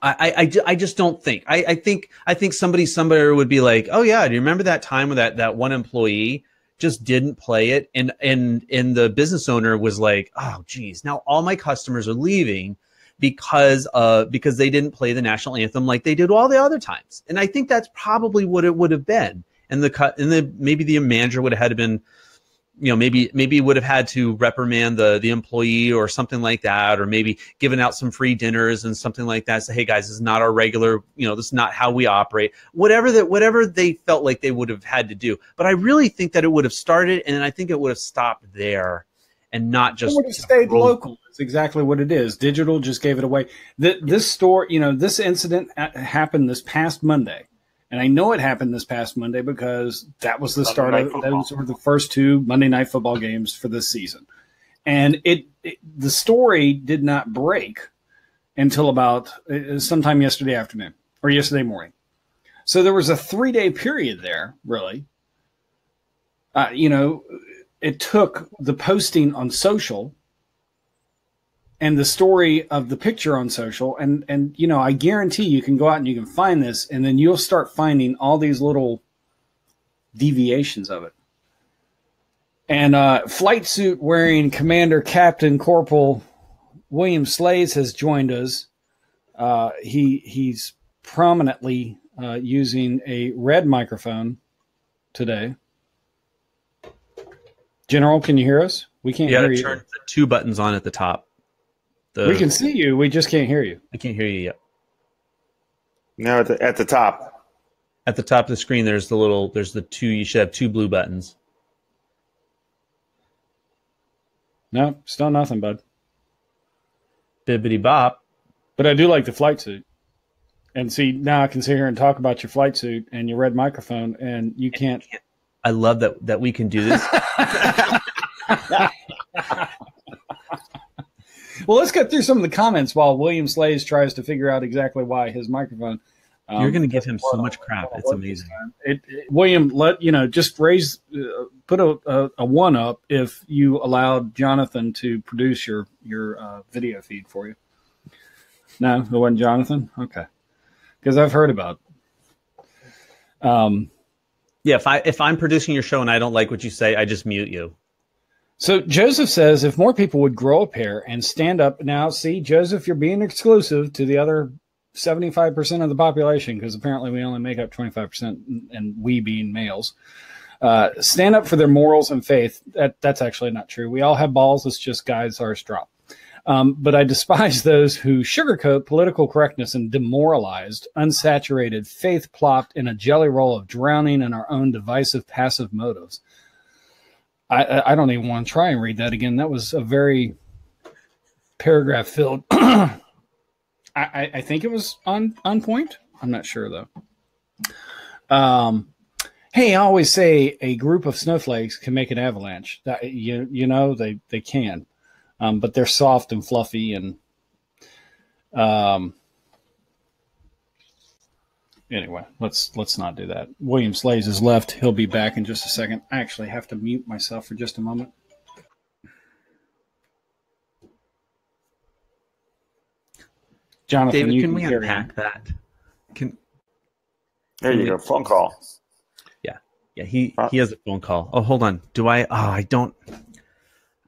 I just don't think. I think somebody would be like, oh yeah, do you remember that time when that one employee just didn't play it, and the business owner was like, oh geez, now all my customers are leaving because they didn't play the national anthem like they did all the other times. And I think that's probably what it would have been. And maybe the manager would have had to been, maybe would have had to reprimand the employee or something like that, or maybe given out some free dinners and something like that. Say, hey guys, this is not our regular, this is not how we operate. Whatever they felt like they would have had to do. But I really think that it would have started, and I think it would have stopped there, and not just. It would have stayed local. That's exactly what it is. Digital just gave it away. This incident happened this past Monday. And I know it happened this past Monday because that was the start of those were the first two Monday Night Football games for this season. And the story did not break until about sometime yesterday afternoon or yesterday morning. So there was a 3-day period there, really. It took the posting on social and the story of the picture on social, and I guarantee you can go out and you can find this, and then you'll start finding all these little deviations of it. And flight suit wearing Commander Captain Corporal William Slays has joined us. He's prominently using a red microphone today. General, can you hear us? We can't hear you. Turn the 2 buttons on at the top. We can see you. We just can't hear you. I can't hear you yet. No, at the top. At the top of the screen, there's the two. You should have two blue buttons. No, still nothing, bud. Bibbity bop. But I do like the flight suit. And see, now I can sit here and talk about your flight suit and your red microphone, and you can't. I love that we can do this. Well, let's get through some of the comments while William Slays tries to figure out exactly why his microphone. You're going to give him so much crap. It's amazing. William, just raise, put a one up if you allowed Jonathan to produce your video feed for you. No, it wasn't Jonathan? Okay. Because I've heard about it. Yeah, if I'm producing your show and I don't like what you say, I just mute you. So Joseph says if more people would grow a pair and stand up. Now, see, Joseph, you're being exclusive to the other 75% of the population, because apparently we only make up 25%, and we being males. Stand up for their morals and faith. That's actually not true. We all have balls. It's just guys ours drop. But I despise those who sugarcoat political correctness and demoralized, unsaturated faith plopped in a jelly roll of drowning in our own divisive, passive motives. I don't even want to try and read that again. That was a very paragraph filled. I think it was on point. I'm not sure though. Hey, I always say a group of snowflakes can make an avalanche. That they can. But they're soft and fluffy and anyway, let's not do that. William Slays is left. He'll be back in just a second. I actually have to mute myself for just a moment. Jonathan, David, can we unpack that? There you go. Phone call. Yeah, he has a phone call. Oh, hold on. Do I? Oh, I don't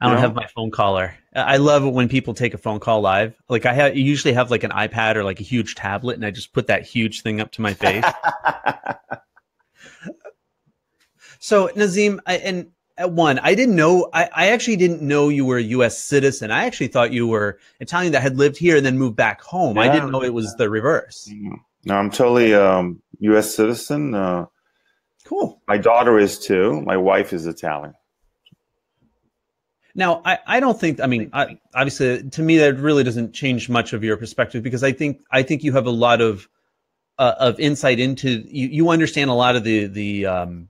have my phone caller. I love it when people take a phone call live. Like I usually have like an iPad or like a huge tablet, and I just put that huge thing up to my face. So Nazim, I didn't know. I actually didn't know you were a U.S. citizen. I actually thought you were Italian that had lived here and then moved back home. Yeah. I didn't know it was the reverse. No, I'm totally U.S. citizen. Cool. My daughter is too. My wife is Italian. Now, I don't think. I mean, obviously, to me, that really doesn't change much of your perspective, because I think you have a lot of insight into. You understand a lot of the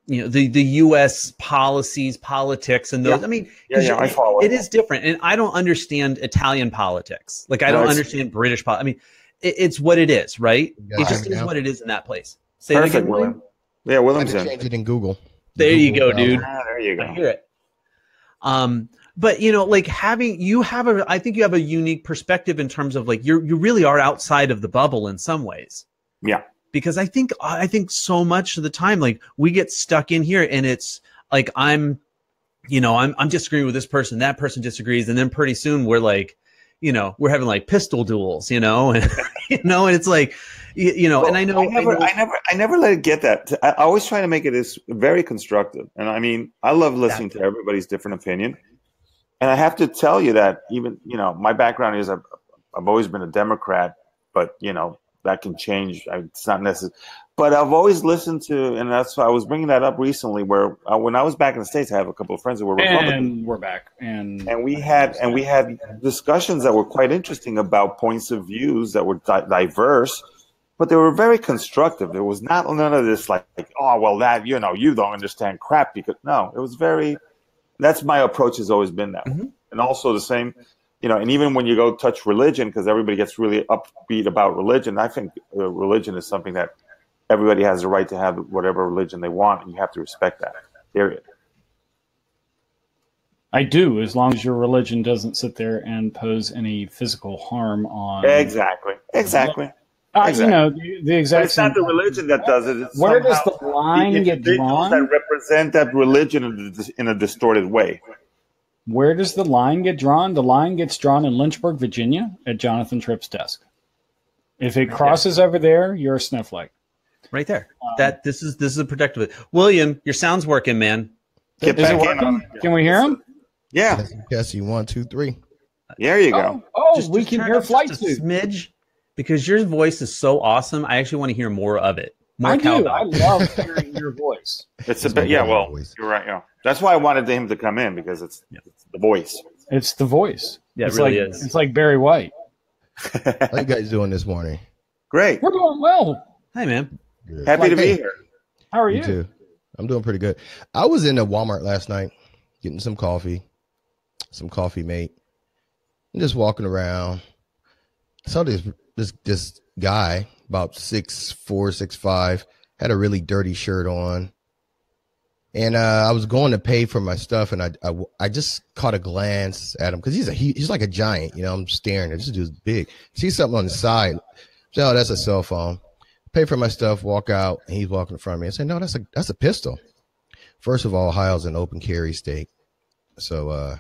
U.S. policies, politics, and those. Yeah. I mean, I follow it is different, and I don't understand Italian politics. Like I don't understand British politics. I mean, it's what it is, right? It just is what it is in that place. Say Perfect, it again, William. Yeah, William's I changed it in Google. There you go, dude. There you go. I hear it. But like I think you have a unique perspective in terms of like you really are outside of the bubble in some ways. Yeah. Because I think so much of the time, like we get stuck in here, and it's like I'm disagreeing with this person, that person disagrees, and then pretty soon we're like, we're having like pistol duels, and and it's like, well, and I never let it get that. I always try to make it as very constructive. And I mean, I love listening to everybody's different opinion. And I have to tell you that even, my background is I've always been a Democrat, but that can change. It's not necessary. But I've always listened to, and that's why I was bringing that up recently, where when I was back in the States, I have a couple of friends who were Republicans. And we're back. And we had discussions that were quite interesting about points of views that were diverse, but they were very constructive. There was none of this like, oh, well, that, you don't understand crap, because no, it was very, that's my approach has always been that. Mm-hmm. And also the same, and even when you go touch religion, because everybody gets really upbeat about religion, I think religion is something that everybody has the right to have whatever religion they want, and you have to respect that, period. I do, as long as your religion doesn't sit there and pose any physical harm on. Exactly. The exact. But it's not the religion that does it. It's where does the line get drawn? That represent that religion in a distorted way. Where does the line get drawn? The line gets drawn in Lynchburg, Virginia, at Jonathan Tripp's desk. If it crosses over there, you're a snowflake. Right there. This is a protective. William, your sound's working, man. Is it working? Can we hear him? Yeah. Jesse, 1, 2, 3. There you go. We can turn hear up flight just a suit. smidge, because your voice is so awesome. I actually want to hear more of it. More I do. cowbell. I love hearing your voice. It's a bit, well, voice. You're right. Yeah, that's why I wanted him to come in, because it's the voice. It's the voice. Yeah, it's it really like, is. It's like Barry White. How you guys doing this morning? Great. We're doing well. Hi, man. Good. Happy to be here. How are you? Me too. I'm doing pretty good. I was in a Walmart last night getting some coffee mate. I'm just walking around. I saw this guy about 6'4", 6'5", had a really dirty shirt on. And I was going to pay for my stuff, and I just caught a glance at him because he's like a giant. You know, I'm staring at this dude's big. See something on the side. So, that's a cell phone. Pay for my stuff, walk out, and he's walking in front of me. I said, no, that's a pistol. First of all, Ohio's an open carry state. So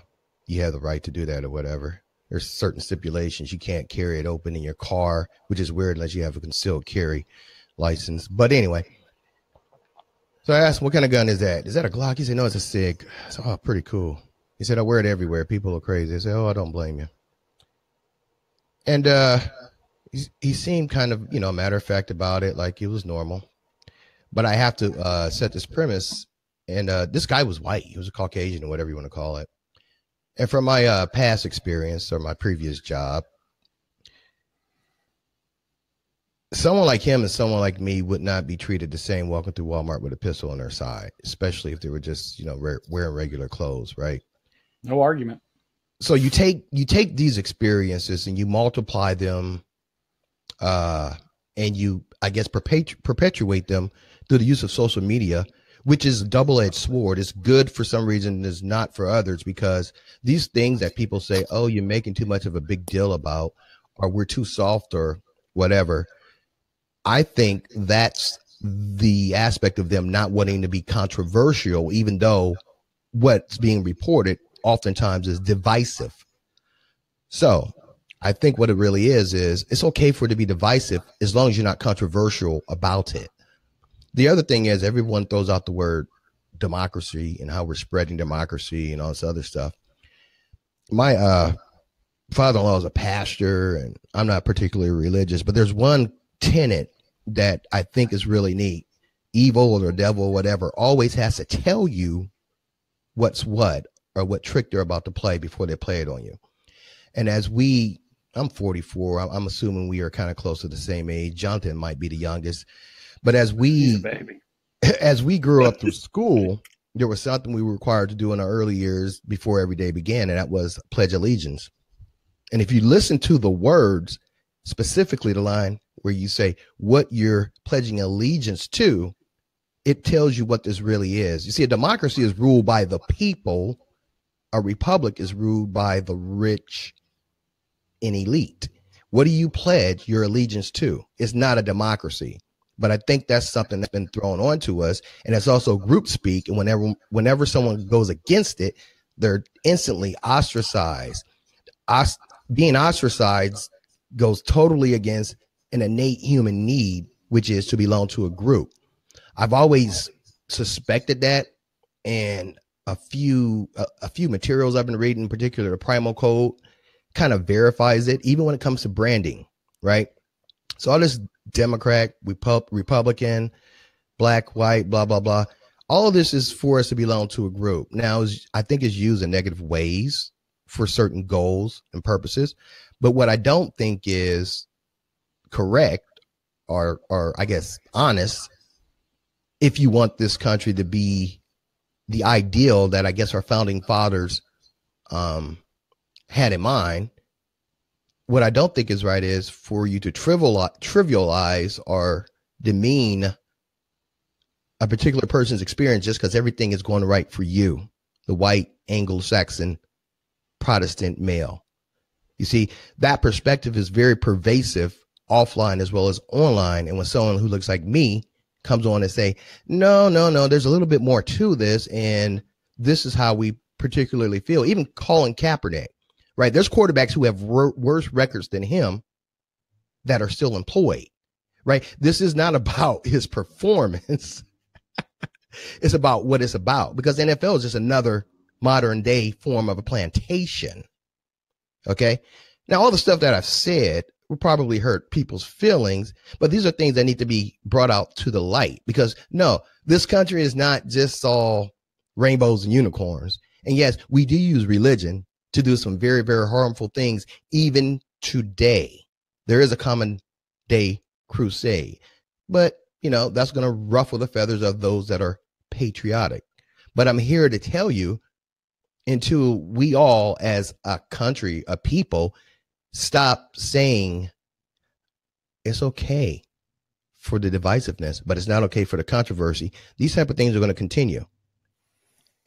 you have the right to do that or whatever. There's certain stipulations. You can't carry it open in your car, which is weird unless you have a concealed carry license. But anyway, so I asked him, what kind of gun is that? Is that a Glock? He said, no, it's a SIG. I said, oh, pretty cool. He said, I wear it everywhere. People are crazy. I said, oh, I don't blame you. And he seemed kind of, matter of fact about it, like it was normal. But I have to set this premise. And this guy was white. He was a Caucasian or whatever you want to call it. And from my past experience or my previous job, someone like him and someone like me would not be treated the same walking through Walmart with a pistol on their side, especially if they were just, wearing regular clothes, right? No argument. So you take these experiences and you multiply them and you, I guess, perpetuate them through the use of social media, which is a double-edged sword. It's good for some reason, it's not for others, because these things that people say, oh, you're making too much of a big deal about, or we're too soft or whatever. I think that's the aspect of them not wanting to be controversial, even though what's being reported oftentimes is divisive. So I think what it really is it's okay for it to be divisive as long as you're not controversial about it. The other thing is everyone throws out the word democracy and how we're spreading democracy and all this other stuff. My father-in-law is a pastor, and I'm not particularly religious, but there's one tenet that I think is really neat. Evil or devil or whatever always has to tell you what's what or what trick they're about to play before they play it on you. And I'm 44. I'm assuming we are kind of close to the same age. Jonathan might be the youngest. But as we grew up through school, there was something we were required to do in our early years before every day began, and that was pledge allegiance. And if you listen to the words, specifically the line where you say what you're pledging allegiance to, it tells you what this really is. You see, a democracy is ruled by the people. A republic is ruled by the rich and elite. What do you pledge your allegiance to? It's not a democracy. But I think that's something that's been thrown onto us. And it's also group speak. And whenever someone goes against it, they're instantly ostracized. Being ostracized goes totally against an innate human need, which is to belong to a group. I've always suspected that. And a few materials I've been reading, in particular the Primal Code, kind of verifies it, even when it comes to branding, right? So all this Democrat, Republican, black, white, blah, blah, blah. All of this is for us to belong to a group. Now, I think it's used in negative ways for certain goals and purposes. But what I don't think is correct or I guess honest, if you want this country to be the ideal that I guess our founding fathers had in mind, what I don't think is right is for you to trivialize or demean a particular person's experience just because everything is going right for you, the white Anglo-Saxon Protestant male. You see, that perspective is very pervasive offline as well as online. And when someone who looks like me comes on and say, no, there's a little bit more to this, and this is how we particularly feel, even Colin Kaepernick. Right. There's quarterbacks who have worse records than him that are still employed. Right. This is not about his performance. It's about what it's about, because NFL is just another modern day form of a plantation. Okay. Now, all the stuff that I've said will probably hurt people's feelings, but these are things that need to be brought out to the light, because no, this country is not just all rainbows and unicorns. And yes, we do use religion to do some very, very harmful things. Even today, there is a common day crusade, but that's going to ruffle the feathers of those that are patriotic. But I'm here to tell you, until we all as a country, a people, stop saying it's okay for the divisiveness, but it's not okay for the controversy, these type of things are going to continue.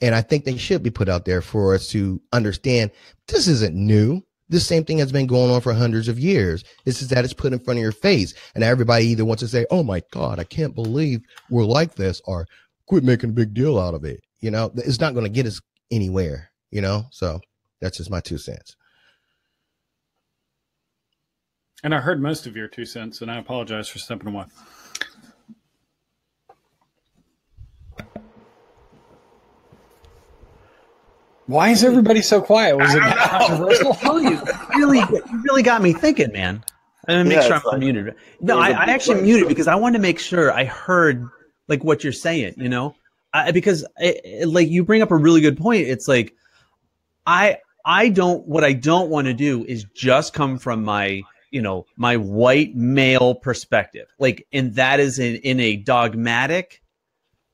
And I think they should be put out there for us to understand this isn't new. This same thing has been going on for hundreds of years. This is that it's put in front of your face. And everybody either wants to say, oh my God, I can't believe we're like this, or quit making a big deal out of it. It's not going to get us anywhere, so that's just my 2 cents. And I heard most of your 2 cents, and I apologize for stepping away. Why is everybody so quiet? Was it controversial? You really got me thinking, man. I'm gonna make sure I'm unmuted. No, I actually muted because I wanted to make sure I heard like what you're saying. Because you bring up a really good point. It's like what I don't want to do is just come from my my white male perspective, and that is in a dogmatic.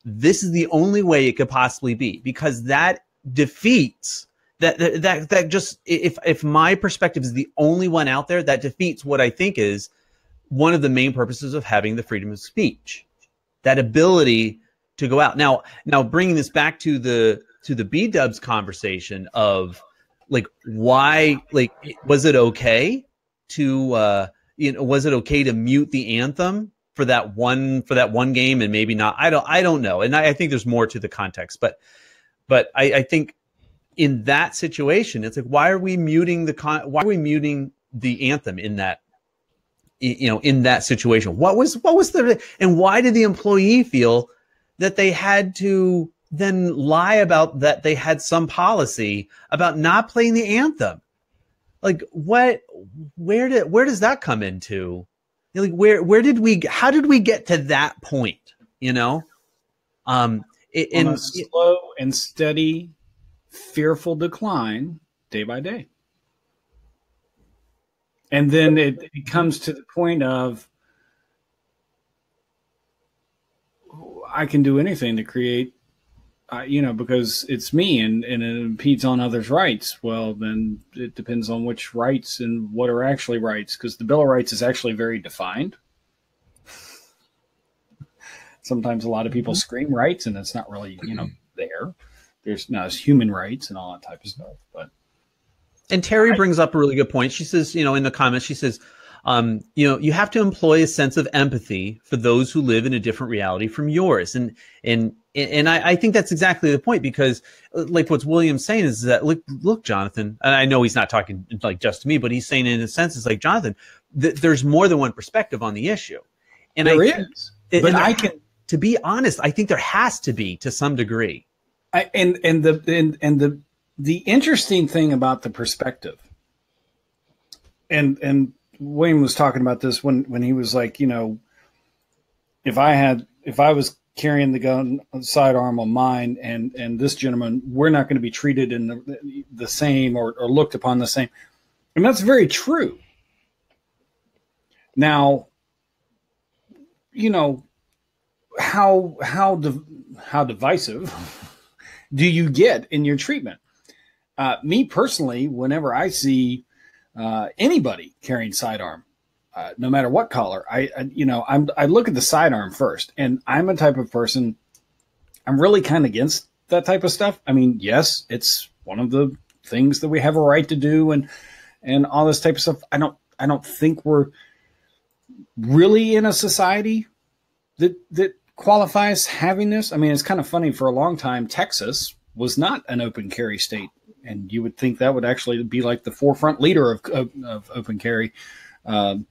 This is the only way it could possibly be, because that defeats that just, if my perspective is the only one out there, that defeats what I think is one of the main purposes of having the freedom of speech, that ability to go out. Now bringing this back to the B-dubs conversation of why, was it okay to was it okay to mute the anthem for that one game and maybe not? I don't know. And I think there's more to the context, but I think in that situation, it's like, why are we muting the anthem in that, in that situation? What was and why did the employee feel that they had to then lie about that they had some policy about not playing the anthem? Where does that come into? How did we get to that point? On a slow and steady, fearful decline day by day. And then it comes to the point of, I can do anything to create, because it's me and it impedes on others' rights. Well, then it depends on which rights and what are actually rights, because the Bill of Rights is actually very defined. Sometimes a lot of people scream rights, and it's not really, there. There's human rights and all that type of stuff. And Terry brings up a really good point. She says, in the comments, she says, you have to employ a sense of empathy for those who live in a different reality from yours. And I think that's exactly the point, because what William's saying is that, look, Jonathan, and I know he's not talking just to me, but he's saying in a sense, it's like, Jonathan, there's more than one perspective on the issue. And there is. But to be honest, I think there has to be, to some degree. The interesting thing about the perspective, and Wayne was talking about this when he was like, if I was carrying the gun sidearm on mine and this gentleman, we're not going to be treated in the same or looked upon the same. And that's very true. Now, how divisive do you get in your treatment? Me personally, whenever I see anybody carrying sidearm, no matter what color, I look at the sidearm first, and I'm a type of person, I'm really kind of against that type of stuff. I mean, yes, it's one of the things that we have a right to do, and all this type of stuff. I don't think we're really in a society that qualifies having this. I mean, it's kind of funny. For a long time, Texas was not an open carry state, and you would think that would actually be like the forefront leader of open carry. So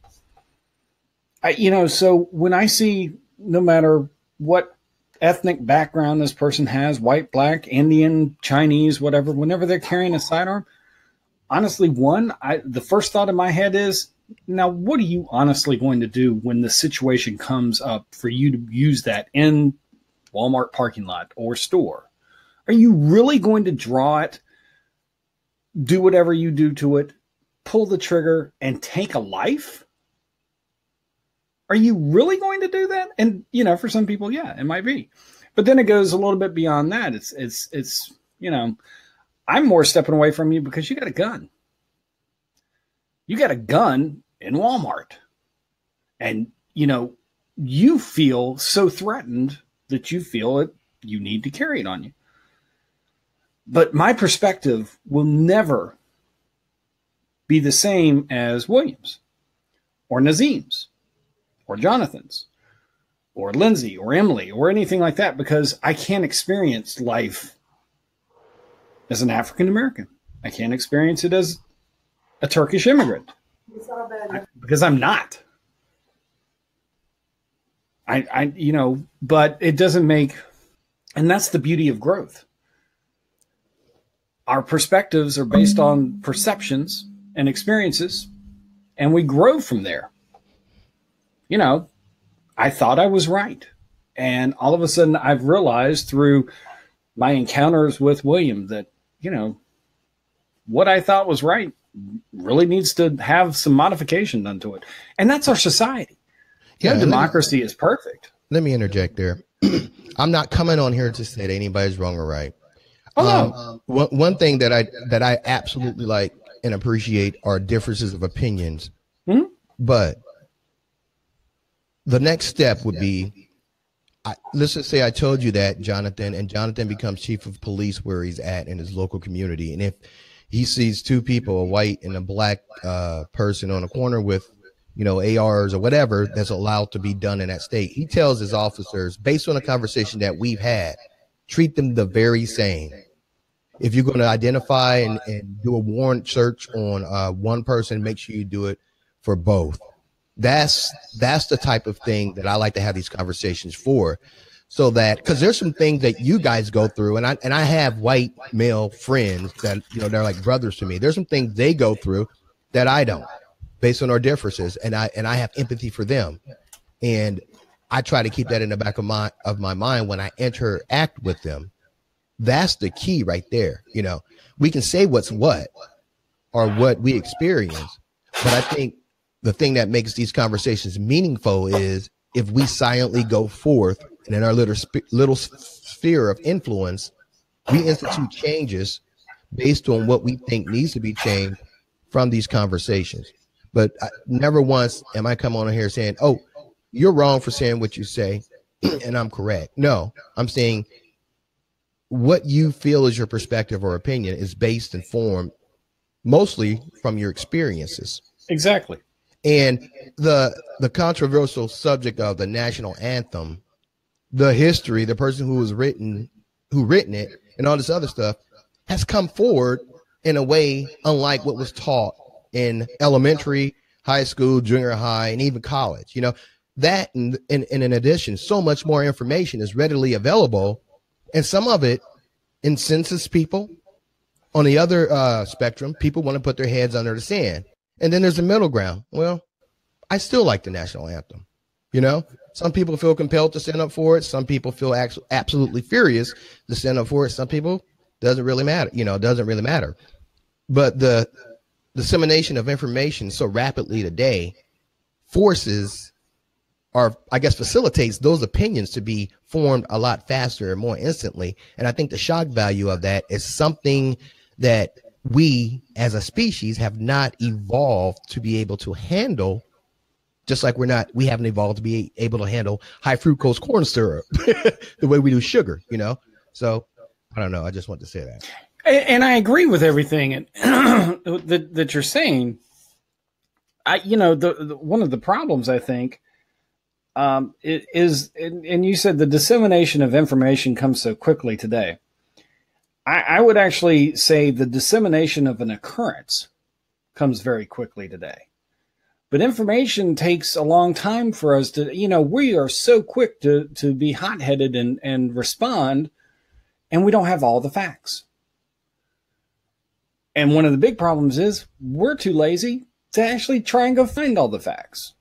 when I see, no matter what ethnic background this person has, white, black, Indian, Chinese, whatever, whenever they're carrying a sidearm, honestly, the first thought in my head is, now, what are you honestly going to do when the situation comes up for you to use that in Walmart parking lot or store? Are you really going to draw it, do whatever you do to it, pull the trigger, and take a life? Are you really going to do that? And, for some people, yeah, it might be. But then it goes a little bit beyond that. It's I'm more stepping away from you because you got a gun. You got a gun in Walmart. And, you feel so threatened that you feel it, you need to carry it on you. But my perspective will never be the same as William's or Nazim's or Jonathan's or Lindsay or Emily or anything like that, because I can't experience life as an African American. I can't experience it as a Turkish immigrant because I'm not. But it doesn't make, and that's the beauty of growth. Our perspectives are based on perceptions and experiences, and we grow from there. I thought I was right. And all of a sudden I've realized through my encounters with William that, what I thought was right really needs to have some modification done to it. And that's our society. Democracy is perfect. Let me interject there. I'm not coming on here to say that anybody's wrong or right. Oh, no. One thing that I absolutely like and appreciate are differences of opinions. Mm-hmm. But the next step would be, let's just say I told you that, Jonathan, and Jonathan becomes chief of police where he's at in his local community. And if he sees two people, a white and a black person on a corner with, ARs or whatever that's allowed to be done in that state, he tells his officers, based on a conversation that we've had, treat them the very same. If you're going to identify and do a warrant search on one person, make sure you do it for both. That's the type of thing that I like to have these conversations for, so that, because there's some things that you guys go through, and I have white male friends that they're like brothers to me. There's some things they go through that I don't, based on our differences, and I have empathy for them, and I try to keep that in the back of my mind when I interact with them. That's the key right there. We can say what's what or what we experience, but I think the thing that makes these conversations meaningful is if we silently go forth and in our little sphere of influence, we institute changes based on what we think needs to be changed from these conversations. But never once am I come on here saying, oh, you're wrong for saying what you say and I'm correct. No, I'm saying what you feel is your perspective or opinion is based and formed mostly from your experiences. Exactly. And the controversial subject of the national anthem, the history, the person who written it and all this other stuff has come forward in a way unlike what was taught in elementary, high school, junior high, and even college. That and in addition, so much more information is readily available, and some of it incenses people. On the other spectrum, people want to put their heads under the sand. And then there's a middle ground. Well, I still like the national anthem. Some people feel compelled to stand up for it. Some people feel absolutely furious to stand up for it. Some people doesn't really matter. It doesn't really matter. But the dissemination of information so rapidly today forces, or I guess facilitates, those opinions to be formed a lot faster and more instantly. And I think the shock value of that is something that we as a species have not evolved to be able to handle, just like we haven't evolved to be able to handle high fructose corn syrup the way we do sugar, So I don't know. I just want to say that. And I agree with everything that you're saying. One of the problems, I think, it is, and you said the dissemination of information comes so quickly today. I would actually say the dissemination of an occurrence comes very quickly today. But information takes a long time for us to, we are so quick to be hot-headed and respond, and we don't have all the facts. And one of the big problems is we're too lazy to actually try and go find all the facts.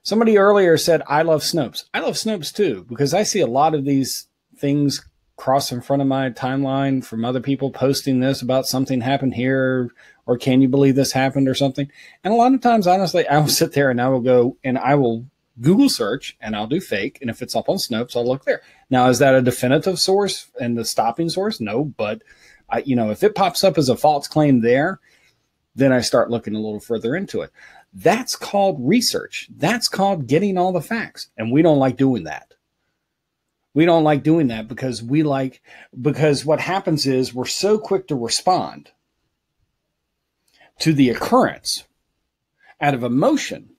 Somebody earlier said, I love Snopes. I love Snopes too, because I see a lot of these things cross in front of my timeline from other people posting this about something happened here, or can you believe this happened or something. And a lot of times, honestly, I will sit there and I will go and I will Google search and I'll do fake. And if it's up on Snopes, I'll look there. Now, is that a definitive source and the stopping source? No, but if it pops up as a false claim there, then I start looking a little further into it. That's called research. That's called getting all the facts. And we don't like doing that. We don't like doing that because what happens is we're so quick to respond to the occurrence out of emotion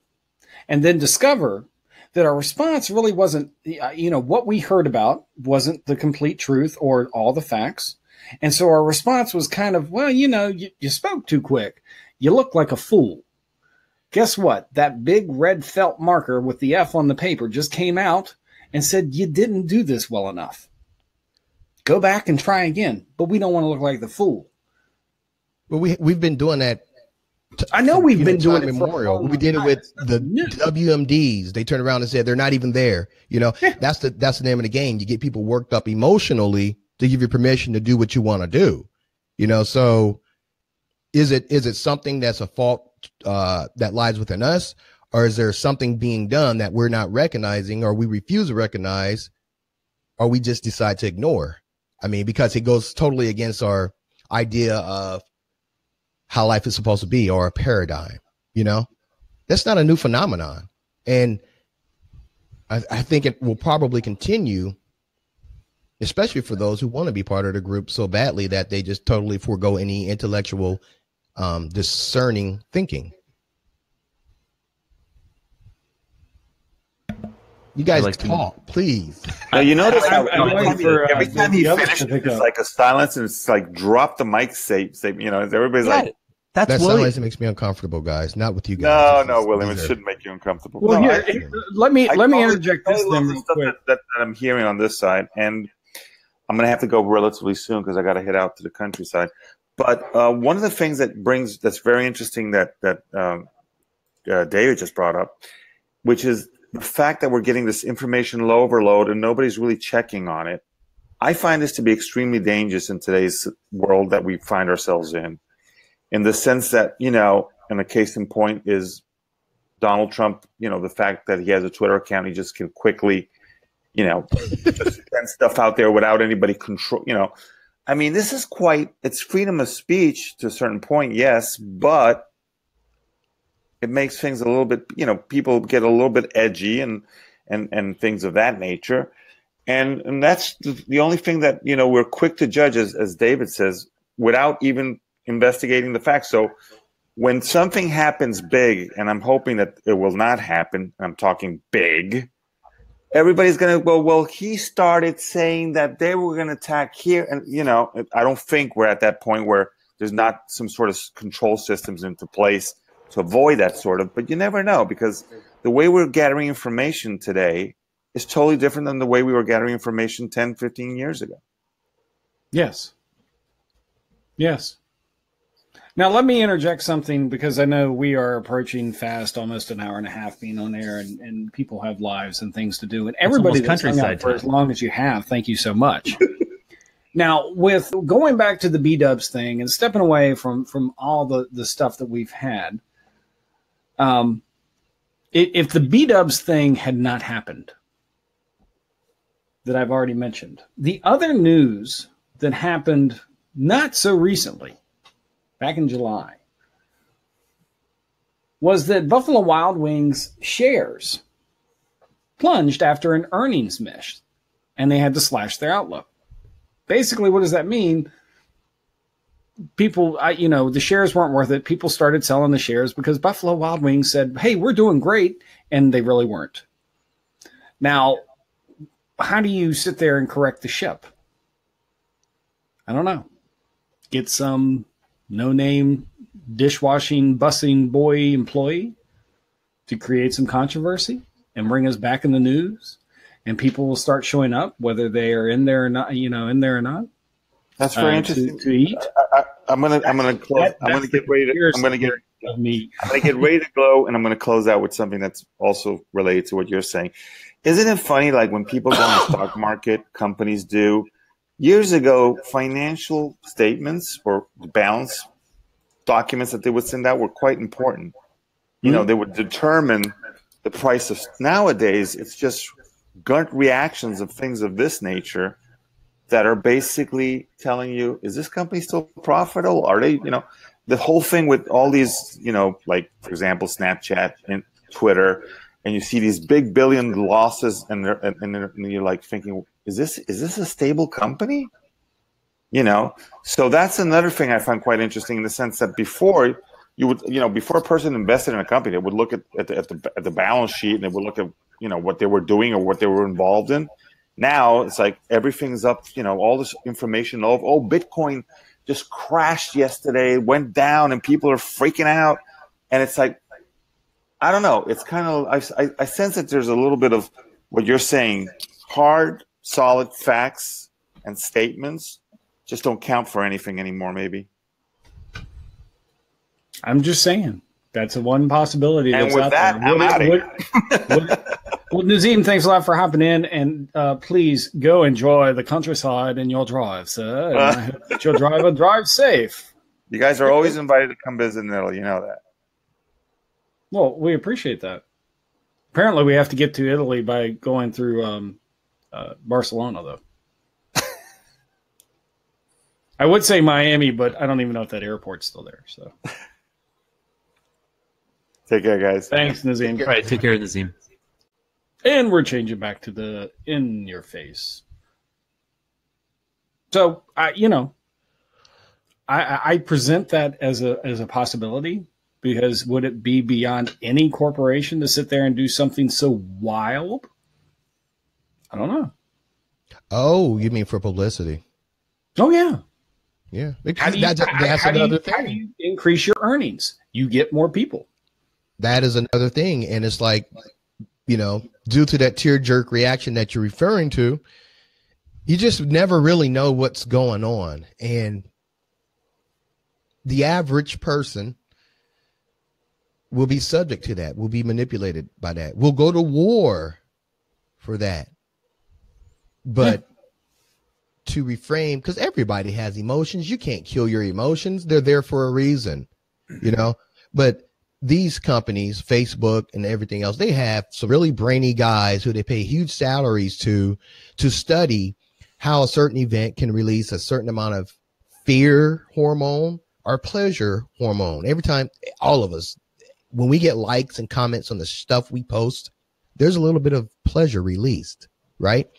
and then discover that our response really wasn't, what we heard about wasn't the complete truth or all the facts. And so our response was kind of, well, you spoke too quick. You look like a fool. Guess what? That big red felt marker with the F on the paper just came out and said, you didn't do this well enough. Go back and try again. But we don't want to look like the fool. Well, we've been doing that. I know we've been doing it. We did it with the WMDs. They turned around and said they're not even there. That's the name of the game. You get people worked up emotionally to give you permission to do what you want to do. So is it something that's a fault that lies within us? Or is there something being done that we're not recognizing, or we refuse to recognize, or we just decide to ignore? I mean, because it goes totally against our idea of how life is supposed to be, or a paradigm, That's not a new phenomenon. And I think it will probably continue, especially for those who want to be part of the group so badly that they just totally forego any intellectual, discerning thinking. You guys talk, please. Now, you notice how every time he finishes, it's like a silence, and it's like drop the mic, say, everybody's like. That silence makes me uncomfortable, guys. Not with you guys. No, William, it shouldn't make you uncomfortable. Well, let me interject this thing real quick. That I'm hearing on this side, and I'm going to have to go relatively soon because I got to head out to the countryside. But one of the things that's very interesting that David just brought up, which is the fact that we're getting this information overload and nobody's really checking on it. I find this to be extremely dangerous in today's world that we find ourselves in the sense that, and a case in point is Donald Trump, the fact that he has a Twitter account, he just can quickly, just send stuff out there without anybody control, I mean, this is it's freedom of speech to a certain point, yes, but it makes things a little bit, people get a little bit edgy and things of that nature. And that's the only thing that, we're quick to judge, as David says, without even investigating the facts. So when something happens big, and I'm hoping that it will not happen, I'm talking big, everybody's going to go, well, he started saying that they were going to attack here. And, I don't think we're at that point where there's not some sort of control systems into place to avoid that sort of, but you never know, because the way we're gathering information today is totally different than the way we were gathering information 10, 15 years ago. Yes. Now, let me interject something, because I know we are approaching fast, almost an hour and a half being on air, and people have lives and things to do. And everybody that's hung out for as long as you have, thank you so much. Now, with going back to the B-dubs thing and stepping away from all the stuff that we've had, if the B-dubs thing had not happened, that I've already mentioned, the other news that happened not so recently, back in July, was that Buffalo Wild Wings shares plunged after an earnings miss, and they had to slash their outlook. Basically, what does that mean? People, the shares weren't worth it. People started selling the shares because Buffalo Wild Wings said, hey, we're doing great, and they really weren't. Now, how do you sit there and correct the ship? I don't know. Get some no-name dishwashing, bussing boy employee to create some controversy and bring us back in the news, and people will start showing up whether they are in there or not. In there or not. That's very interesting to eat. I'm gonna close. I'm gonna get ready to go, and I'm gonna close out with something that's also related to what you're saying. Isn't it funny, like when people go on the stock market, companies do? Years ago, financial statements or balance documents that they would send out were quite important. They would determine the price of. Nowadays, it's just gut reactions of things of this nature that are basically telling you, is this company still profitable? Are they, the whole thing with all these, like, for example, Snapchat and Twitter, and you see these big billion losses, and you're like thinking, is this a stable company? So that's another thing I find quite interesting, in the sense that before you would, before a person invested in a company, they would look at the balance sheet, and they would look at, what they were doing or what they were involved in. Now it's like everything's up, all this information of, Bitcoin just crashed yesterday, went down, and people are freaking out. And it's like, I don't know. It's kind of, I sense that there's a little bit of what you're saying. Hard, solid facts and statements just don't count for anything anymore, maybe. I'm just saying. That's one possibility. And with that, I'm out of here. Well, Nazim, thanks a lot for hopping in, and please go enjoy the countryside in your drive, sir. And I hope that your driver drives safe. You guys are always invited to come visit in Italy. You know that. Well, we appreciate that. Apparently, we have to get to Italy by going through Barcelona, though. I would say Miami, but I don't even know if that airport's still there. So, take care, guys. Thanks, Nazim. All right, take care, Nazim. And we're changing back to the in your face. So, I present that as a possibility, because would it be beyond any corporation to sit there and do something so wild? I don't know. Oh, you mean for publicity? Oh, yeah. Yeah. How do you increase your earnings? You get more people. That is another thing. And it's like, due to that tear jerk reaction that you're referring to, you just never really know what's going on. And the average person will be subject to that, will be manipulated by that. We'll go to war for that. But to reframe, because everybody has emotions. You can't kill your emotions. They're there for a reason, But these companies, Facebook and everything else, they have some really brainy guys who they pay huge salaries to study how a certain event can release a certain amount of fear hormone or pleasure hormone. Every time, all of us, when we get likes and comments on the stuff we post, there's a little bit of pleasure released, right?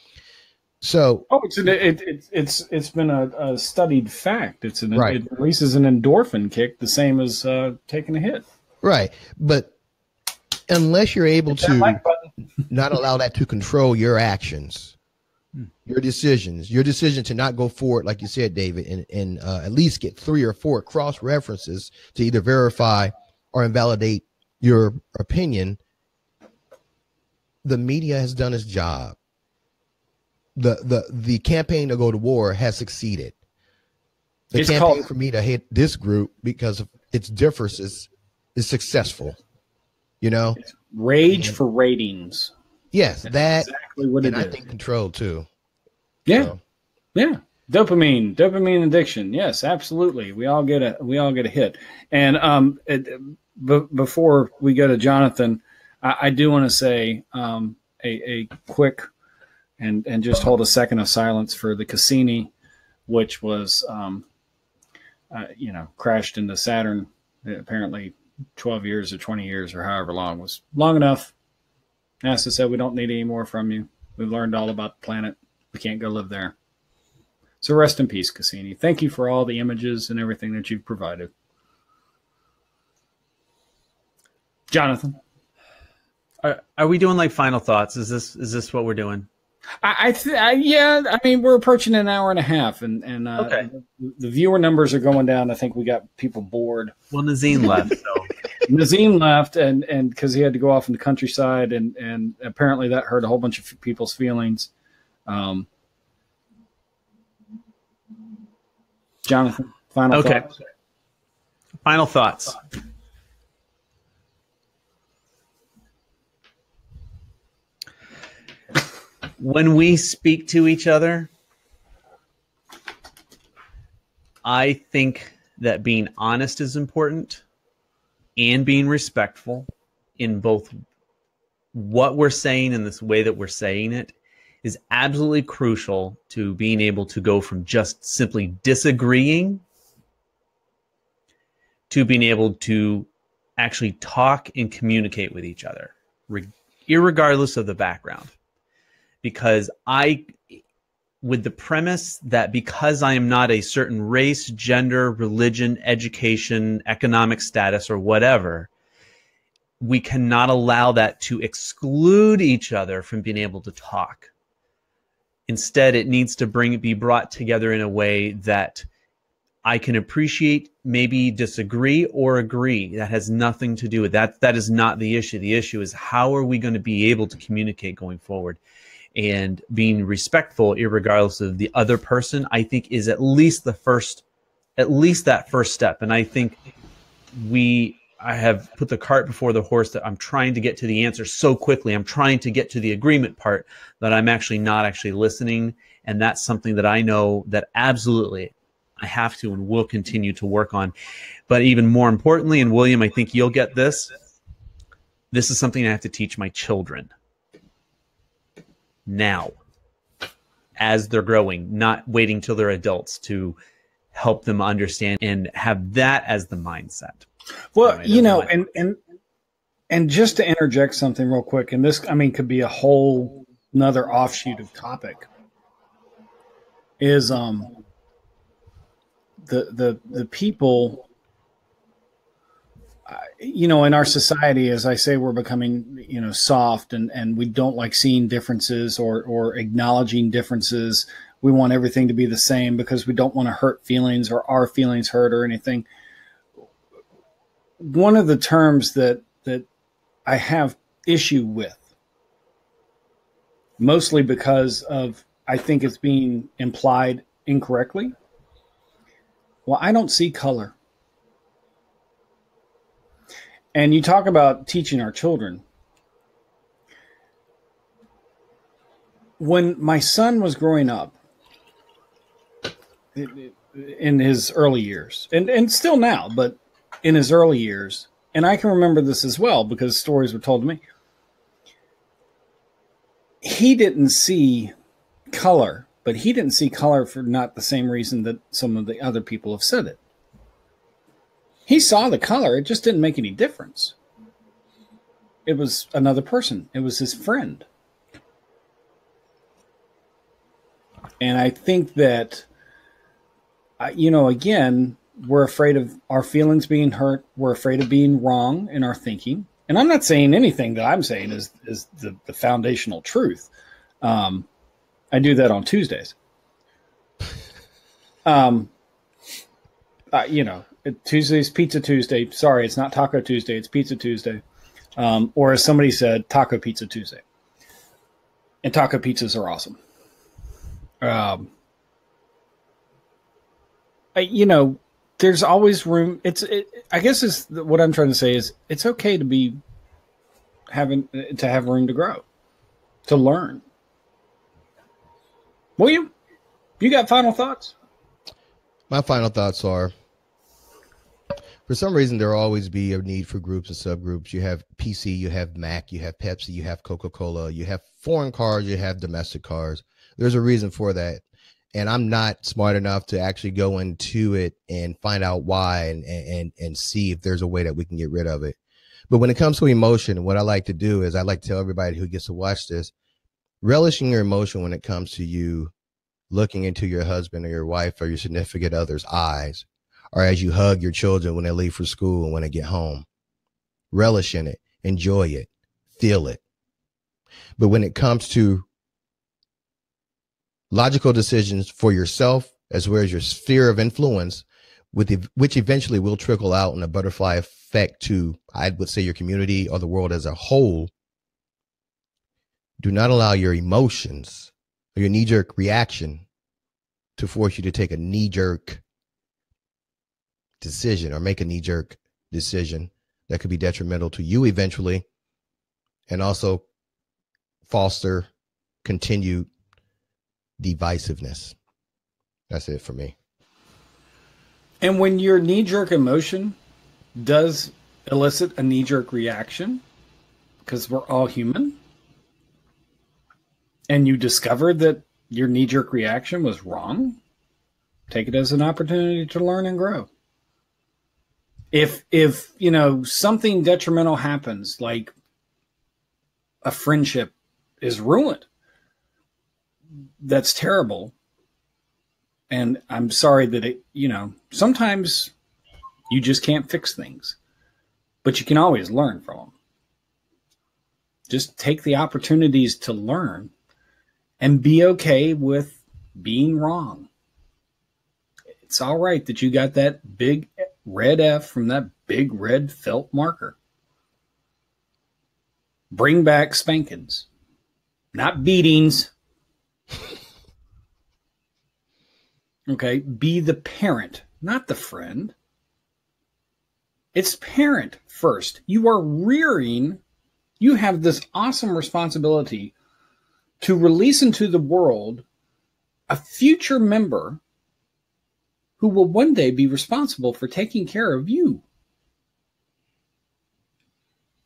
So, it's been a studied fact. It releases an endorphin kick, the same as taking a hit. Right. But unless you're able to not allow that to control your actions, your decision to not go forward, like you said, David, and at least get 3 or 4 cross references to either verify or invalidate your opinion, the media has done its job. The campaign to go to war has succeeded. The campaign for me to hit this group because of its differences is successful. It's rage for ratings. Yes, that's exactly what it is. I think control too. Yeah. So. Yeah. Dopamine addiction. Yes, absolutely. We all get a hit. And before we go to Jonathan, I do want to say a quick and just hold a second of silence for the Cassini, which was crashed into Saturn. Apparently 12 years or 20 years or however long was long enough. NASA said, we don't need any more from you. We've learned all about the planet. We can't go live there. So rest in peace, Cassini. Thank you for all the images and everything that you've provided. Jonathan. Are we doing like final thoughts? Is this what we're doing? Yeah, I mean, we're approaching an hour and a half, and Okay. the viewer numbers are going down. I think we got people bored. Well, Nazim left, so Nazim left, and because he had to go off in the countryside, and apparently that hurt a whole bunch of people's feelings. Jonathan, final thoughts? Final thoughts. When we speak to each other, I think that being honest is important and being respectful in both what we're saying and this way that we're saying it is absolutely crucial to being able to go from just simply disagreeing to being able to actually talk and communicate with each other, irregardless of the background. Because with the premise that because I am not a certain race, gender, religion, education, economic status, or whatever, we cannot allow that to exclude each other from being able to talk. Instead, it needs to be brought together in a way that I can appreciate, maybe disagree or agree. That has nothing to do with that. That is not the issue. The issue is how are we going to be able to communicate going forward? And being respectful, irregardless of the other person, I think is at least that first step. And I think I have put the cart before the horse that I'm trying to get to the answer so quickly. I'm trying to get to the agreement part that I'm actually not actually listening. And that's something that I know that absolutely I have to and will continue to work on. But even more importantly, and William, I think you'll get this. This is something I have to teach my children now as they're growing, not waiting till they're adults to help them understand and have that as the mindset. Well, and just to interject something real quick, and this, I mean, could be a whole another offshoot of topic, is the people, in our society, as I say, we're becoming, soft and we don't like seeing differences or acknowledging differences. We want everything to be the same because we don't want to hurt feelings or our feelings hurt or anything. One of the terms that I have issue with, mostly because of, I think it's being implied incorrectly. Well, I don't see color. And you talk about teaching our children. When my son was growing up, in his early years, and still now, but in his early years, and I can remember this as well because stories were told to me, he didn't see color, but he didn't see color for not the same reason that some of the other people have said it. He saw the color, it just didn't make any difference. It was another person. It was his friend. And I think that, again, we're afraid of our feelings being hurt. We're afraid of being wrong in our thinking. And I'm not saying anything that I'm saying is the foundational truth. I do that on Tuesdays. Tuesday's Pizza Tuesday. Sorry, it's not Taco Tuesday. It's Pizza Tuesday. Or as somebody said, Taco Pizza Tuesday. And taco pizzas are awesome. There's always room. I guess what I'm trying to say is it's okay to have room to grow, to learn. William, you got final thoughts? My final thoughts are, for some reason, there will always be a need for groups and subgroups. You have PC, you have Mac, you have Pepsi, you have Coca-Cola, you have foreign cars, you have domestic cars. There's a reason for that. And I'm not smart enough to actually go into it and find out why and see if there's a way that we can get rid of it. But when it comes to emotion, what I like to do is I like to tell everybody who gets to watch this, relishing your emotion when it comes to you looking into your husband or your wife or your significant other's eyes, or as you hug your children when they leave for school and when they get home. Relish in it, enjoy it, feel it. But when it comes to logical decisions for yourself as well as your sphere of influence, which eventually will trickle out in a butterfly effect to, I would say, your community or the world as a whole. Do not allow your emotions or your knee-jerk reaction to force you to take a knee-jerk decision or make a knee-jerk decision that could be detrimental to you eventually, and also foster continued divisiveness. That's it for me. And when your knee-jerk emotion does elicit a knee-jerk reaction, because we're all human, and you discover that your knee-jerk reaction was wrong, take it as an opportunity to learn and grow. If you know, something detrimental happens, like a friendship is ruined, that's terrible. And I'm sorry that it, you know, sometimes you just can't fix things, but you can always learn from them. Just take the opportunities to learn and be okay with being wrong. It's all right that you got that big red F from that big red felt marker. Bring back spankings, not beatings. Okay, be the parent, not the friend. It's parent first. You are rearing, you have this awesome responsibility to release into the world a future member who will one day be responsible for taking care of you.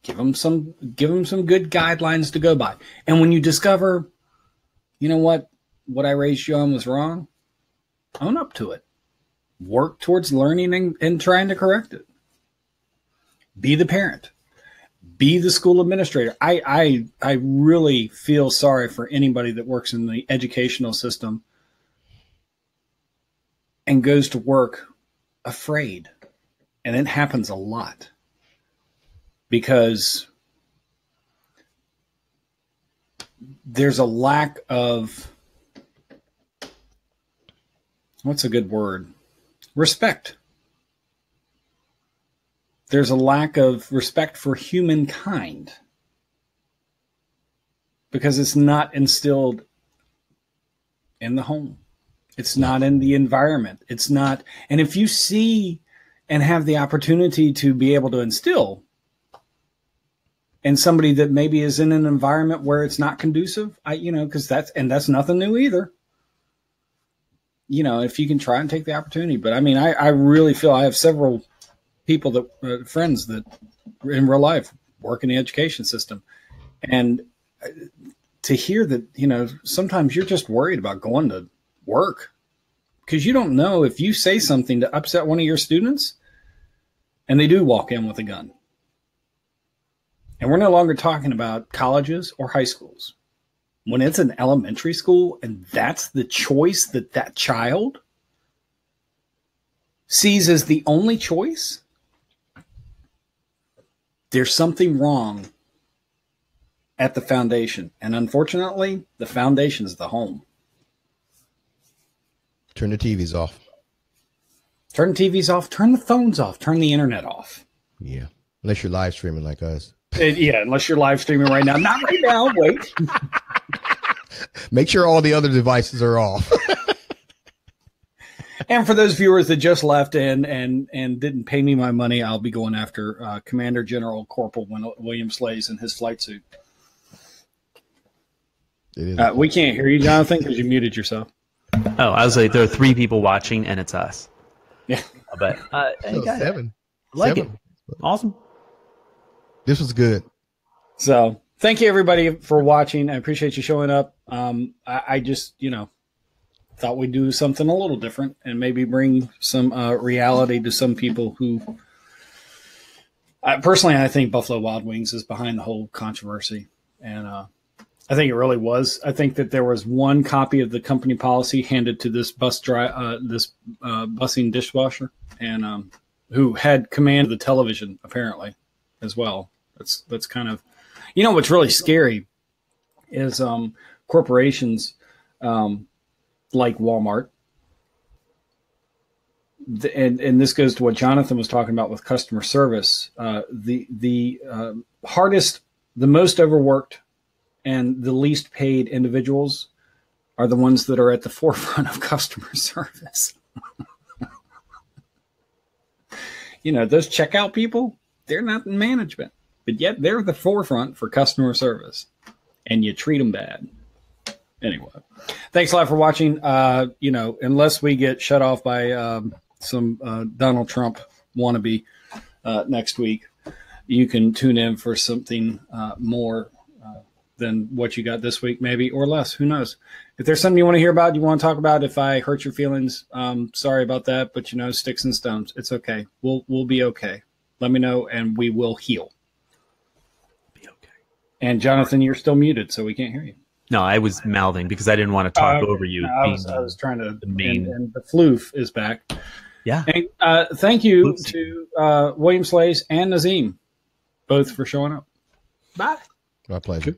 Give them some good guidelines to go by. And when you discover, you know what I raised you on was wrong, own up to it. Work towards learning and trying to correct it. Be the parent. Be the school administrator. I really feel sorry for anybody that works in the educational system and goes to work afraid. And it happens a lot because there's a lack of, what's a good word? Respect. There's a lack of respect for humankind because it's not instilled in the home. It's not in the environment. It's not. And if you see and have the opportunity to be able to instill in somebody that maybe is in an environment where it's not conducive, because that's nothing new either. You know, if you can try and take the opportunity. But I mean, I really feel I have several people that friends that in real life work in the education system, and to hear that, you know, sometimes you're just worried about going to work because you don't know if you say something to upset one of your students and they do walk in with a gun. And we're no longer talking about colleges or high schools. When it's an elementary school and that's the choice that that child sees as the only choice, there's something wrong at the foundation. And unfortunately, the foundation is the home. Turn the TVs off. Turn the TVs off. Turn the phones off. Turn the internet off. Yeah. Unless you're live streaming like us. Yeah, unless you're live streaming right now. Not right now. Wait. Make sure all the other devices are off. And for those viewers that just left and didn't pay me my money, I'll be going after Commander General Corporal William Slays in his flight suit. We can't hear you, Jonathan, because you muted yourself. Oh, I was like, there are 3 people watching, and it's us. Yeah. But hey, guys, 7. I like 7. it. Awesome. This was good. So thank you, everybody, for watching. I appreciate you showing up. I just, thought we'd do something a little different and maybe bring some reality to some people who, personally, I think Buffalo Wild Wings is behind the whole controversy. And I think it really was. I think that there was one copy of the company policy handed to this busing dishwasher, and who had command of the television apparently as well. That's kind of, what's really scary is corporations like Walmart. And this goes to what Jonathan was talking about with customer service. The hardest, the most overworked, and the least paid individuals are the ones that are at the forefront of customer service. Those checkout people, they're not in management, but yet they're the forefront for customer service, and you treat them bad. Anyway, thanks a lot for watching. Unless we get shut off by some Donald Trump wannabe next week, you can tune in for something more than what you got this week, maybe, or less. Who knows? If there's something you want to hear about, you want to talk about, if I hurt your feelings, sorry about that. But sticks and stones, it's okay. We'll be okay. Let me know, and we will heal. Be okay. And Jonathan, you're still muted, so we can't hear you. No, I was mouthing because I didn't want to talk over you. No, I was trying to. And the floof is back. Yeah. And, thank you to William Slays and Nazim, both for showing up. Bye. My pleasure.